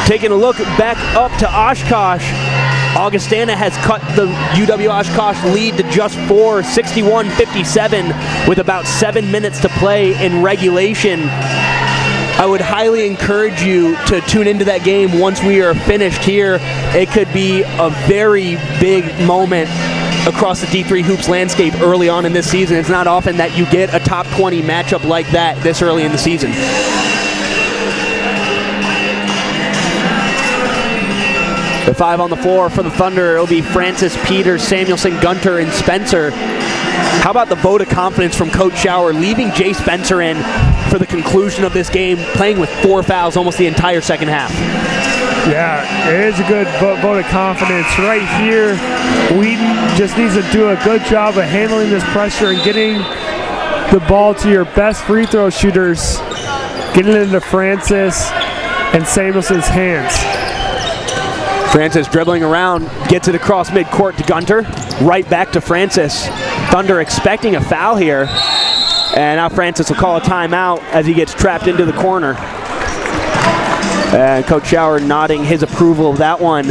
Taking a look back up to Oshkosh. Augustana has cut the UW-Oshkosh lead to just 4, 61-57, with about 7 minutes to play in regulation. I would highly encourage you to tune into that game once we are finished here. It could be a very big moment across the D3 Hoops landscape early on in this season. It's not often that you get a top 20 matchup like that this early in the season. The 5 on the floor for the Thunder, it'll be Francis, Peters, Samuelson, Gunter, and Spencer. How about the vote of confidence from Coach Schauer, leaving Jay Spencer in for the conclusion of this game, playing with 4 fouls almost the entire second half. Yeah, it is a good vote of confidence. Right here, Wheaton just needs to do a good job of handling this pressure and getting the ball to your best free throw shooters, getting it into Francis and Samuelson's hands. Francis dribbling around, gets it across midcourt to Gunter, right back to Francis. Thunder expecting a foul here, and now Francis will call a timeout as he gets trapped into the corner. And Coach Schauer nodding his approval of that one.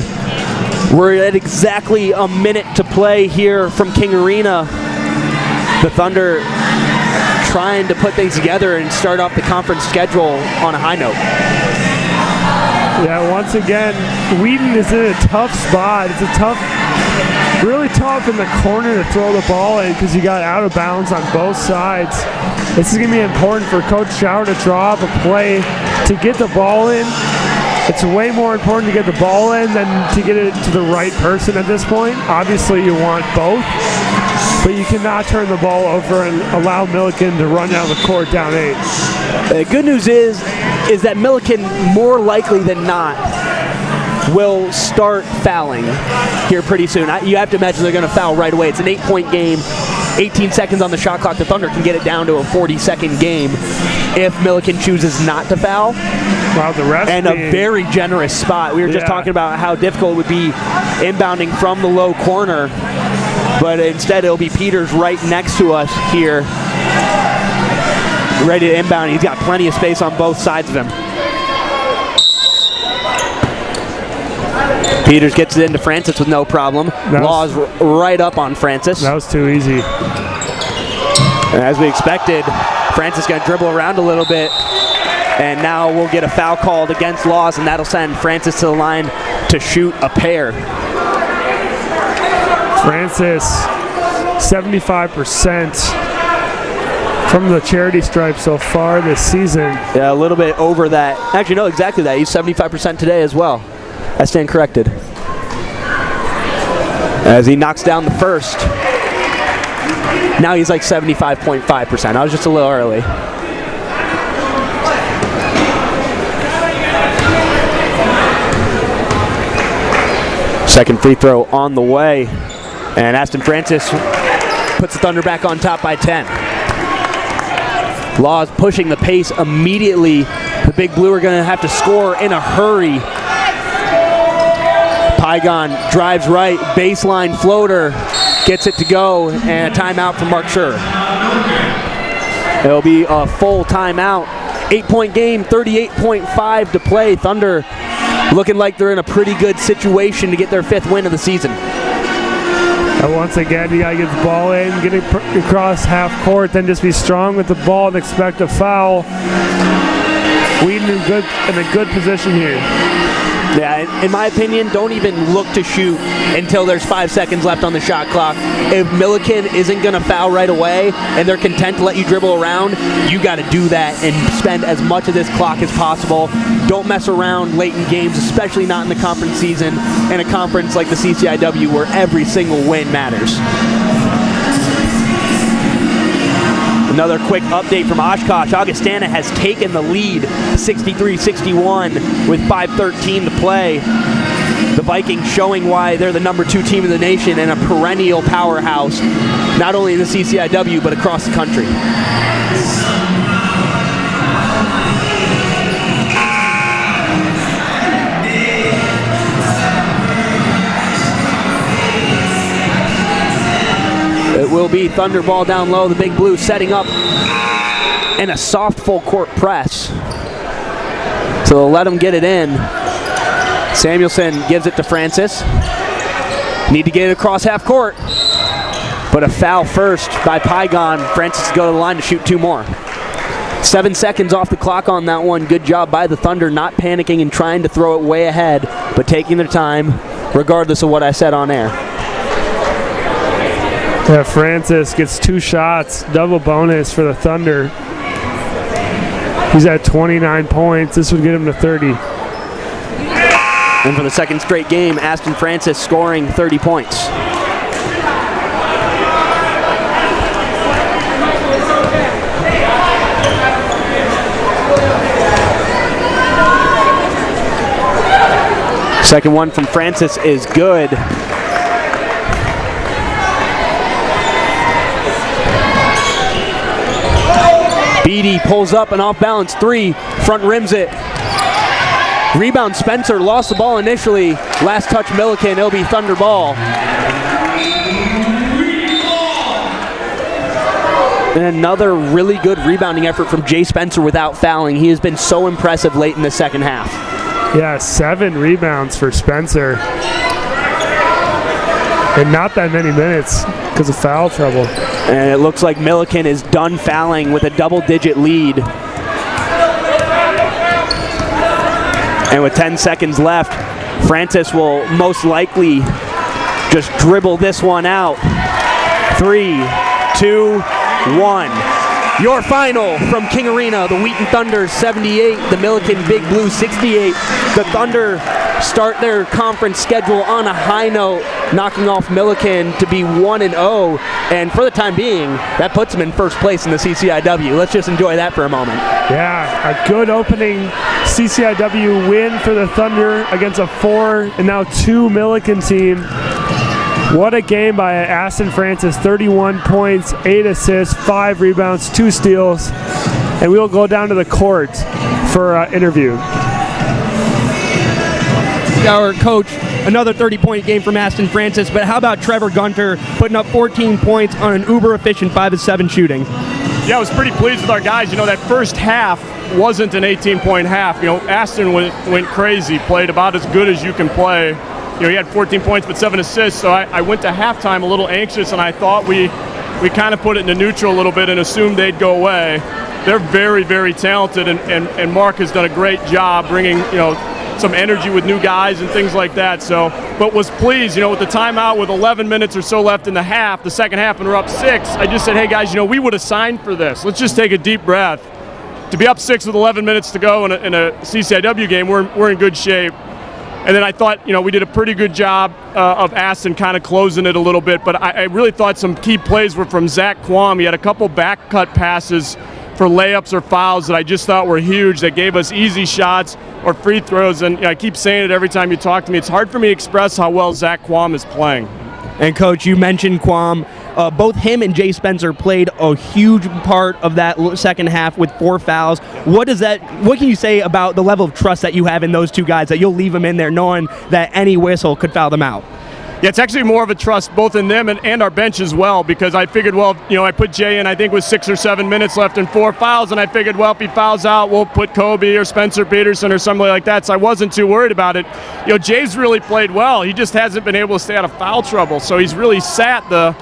We're at exactly a minute to play here from King Arena. The Thunder trying to put things together and start off the conference schedule on a high note. Yeah, once again, Wheaton is in a tough spot. It's really tough in the corner to throw the ball in because you got out of bounds on both sides. This is going to be important for Coach Schauer to draw up a play to get the ball in. It's way more important to get the ball in than to get it to the right person at this point. Obviously, you want both, but you cannot turn the ball over and allow Milikin to run down the court down 8. The good news is that Milikin, more likely than not, will start fouling here pretty soon. You have to imagine they're going to foul right away. It's an 8-point game, 18 seconds on the shot clock. The Thunder can get it down to a 40-second game if Milikin chooses not to foul. Wow, the rest and a very generous spot. We were just talking about how difficult it would be inbounding from the low corner, but instead it'll be Peters right next to us here, ready to inbound. He's got plenty of space on both sides of him. Peters gets it into Francis with no problem. Law's right up on Francis. That was too easy. And as we expected, Francis going to dribble around a little bit, and now we'll get a foul called against Laws, and that'll send Francis to the line to shoot a pair. Francis, 75% from the charity stripe so far this season. Yeah, a little bit over that. Actually, no, exactly that. He's 75% today as well. I stand corrected. As he knocks down the first. Now he's like 75.5%. I was just a little early. Second free throw on the way. And Aston Francis puts the Thunder back on top by 10. Laws pushing the pace immediately. The Big Blue are going to have to score in a hurry. Pygon drives right, baseline floater, gets it to go, and a timeout from Mark Schur. It'll be a full timeout. 8-point game, 38.5 to play. Thunder looking like they're in a pretty good situation to get their 5th win of the season. And once again, you got to get the ball in, get it across half court, then just be strong with the ball and expect a foul. Wheaton in a good position here. Yeah, in my opinion, don't even look to shoot until there's 5 seconds left on the shot clock. If Milikin isn't going to foul right away and they're content to let you dribble around, you got to do that and spend as much of this clock as possible. Don't mess around late in games, especially not in the conference season, in a conference like the CCIW where every single win matters. Another quick update from Oshkosh. Augustana has taken the lead 63-61 with 5:13 to play. The Vikings showing why they're the number 2 team in the nation and a perennial powerhouse, not only in the CCIW, but across the country. It will be Thunder ball down low. The Big Blue setting up in a soft full court press. So they'll let him get it in. Samuelson gives it to Francis. Need to get it across half court. But a foul first by Pygon. Francis go to the line to shoot 2 more. 7 seconds off the clock on that one. Good job by the Thunder, not panicking and trying to throw it way ahead, but taking their time regardless of what I said on air. Yeah, Francis gets 2 shots, double bonus for the Thunder. He's at 29 points. This would get him to 30. And for the second straight game, Aston Francis scoring 30 points. Second one from Francis is good. Beatty pulls up an off-balance 3, front rims it. Rebound Spencer, lost the ball initially. Last touch Milikin, it'll be Thunder ball. And another really good rebounding effort from Jay Spencer without fouling. He has been so impressive late in the second half. Yeah, 7 rebounds for Spencer. And not that many minutes because of foul trouble. And it looks like Milikin is done fouling with a double-digit lead. And with 10 seconds left, Francis will most likely just dribble this one out. 3, 2, 1. Your final from King Arena, the Wheaton Thunder 78, the Milikin Big Blue 68. The Thunder start their conference schedule on a high note, knocking off Milikin to be 1-0, and for the time being, that puts them in first place in the CCIW. Let's just enjoy that for a moment. Yeah, a good opening CCIW win for the Thunder against a 4 and now 2 Milikin team. What a game by Aston Francis, 31 points, 8 assists, 5 rebounds, 2 steals, and we'll go down to the court for an interview. Our coach, another 30-point game from Aston Francis, but how about Trevor Gunter putting up 14 points on an uber-efficient 5-7 shooting? Yeah, I was pretty pleased with our guys. You know, that first half wasn't an 18-point half. You know, Aston went crazy, played about as good as you can play. You know, he had 14 points but 7 assists, so I went to halftime a little anxious, and I thought we kind of put it into neutral a little bit and assumed they'd go away. They're very, very talented, and Mark has done a great job bringing, you know, some energy with new guys and things like that. So, but was pleased, you know, with the timeout with 11 minutes or so left in the half, the second half, and we're up 6. I just said, hey guys, you know, we would have signed for this. Let's just take a deep breath. To be up 6 with 11 minutes to go in a CCIW game, we're in good shape. And then I thought, you know, we did a pretty good job of Aston kind of closing it a little bit, but I really thought some key plays were from Zach Quam. He had a couple back cut passes for layups or fouls that I just thought were huge, that gave us easy shots or free throws. And you know, I keep saying it every time you talk to me, it's hard for me to express how well Zach Quam is playing. And Coach, you mentioned Quam. Both him and Jay Spencer played a huge part of that second half with 4 fouls. What can you say about the level of trust that you have in those two guys, that you'll leave them in there knowing that any whistle could foul them out? Yeah, it's actually more of a trust both in them and our bench as well, because I figured, well, you know, I put Jay in, I think with 6 or 7 minutes left and 4 fouls, and I figured, well, if he fouls out, we'll put Kobe or Spencer Peterson or somebody like that, so I wasn't too worried about it. You know, Jay's really played well. He just hasn't been able to stay out of foul trouble, so he's really sat the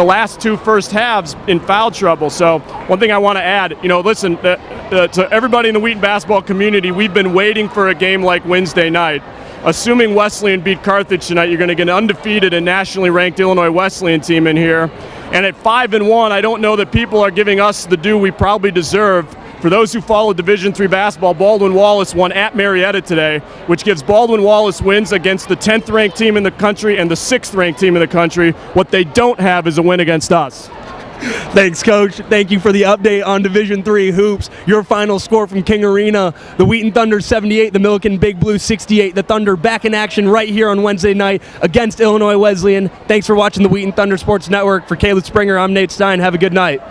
last 2 first halves in foul trouble. So one thing I want to add, you know, listen, to everybody in the Wheaton basketball community, we've been waiting for a game like Wednesday night. Assuming Wesleyan beat Carthage tonight, you're going to get an undefeated and nationally ranked Illinois Wesleyan team in here. And at 5-1, I don't know that people are giving us the due we probably deserve. For those who follow Division III basketball, Baldwin Wallace won at Marietta today, which gives Baldwin Wallace wins against the 10th ranked team in the country and the 6th ranked team in the country. What they don't have is a win against us. Thanks, Coach. Thank you for the update on Division III hoops. Your final score from King Arena, the Wheaton Thunder 78, the Milikin Big Blue 68. The Thunder back in action right here on Wednesday night against Illinois Wesleyan. Thanks for watching the Wheaton Thunder Sports Network. For Caleb Springer, I'm Nate Stein. Have a good night.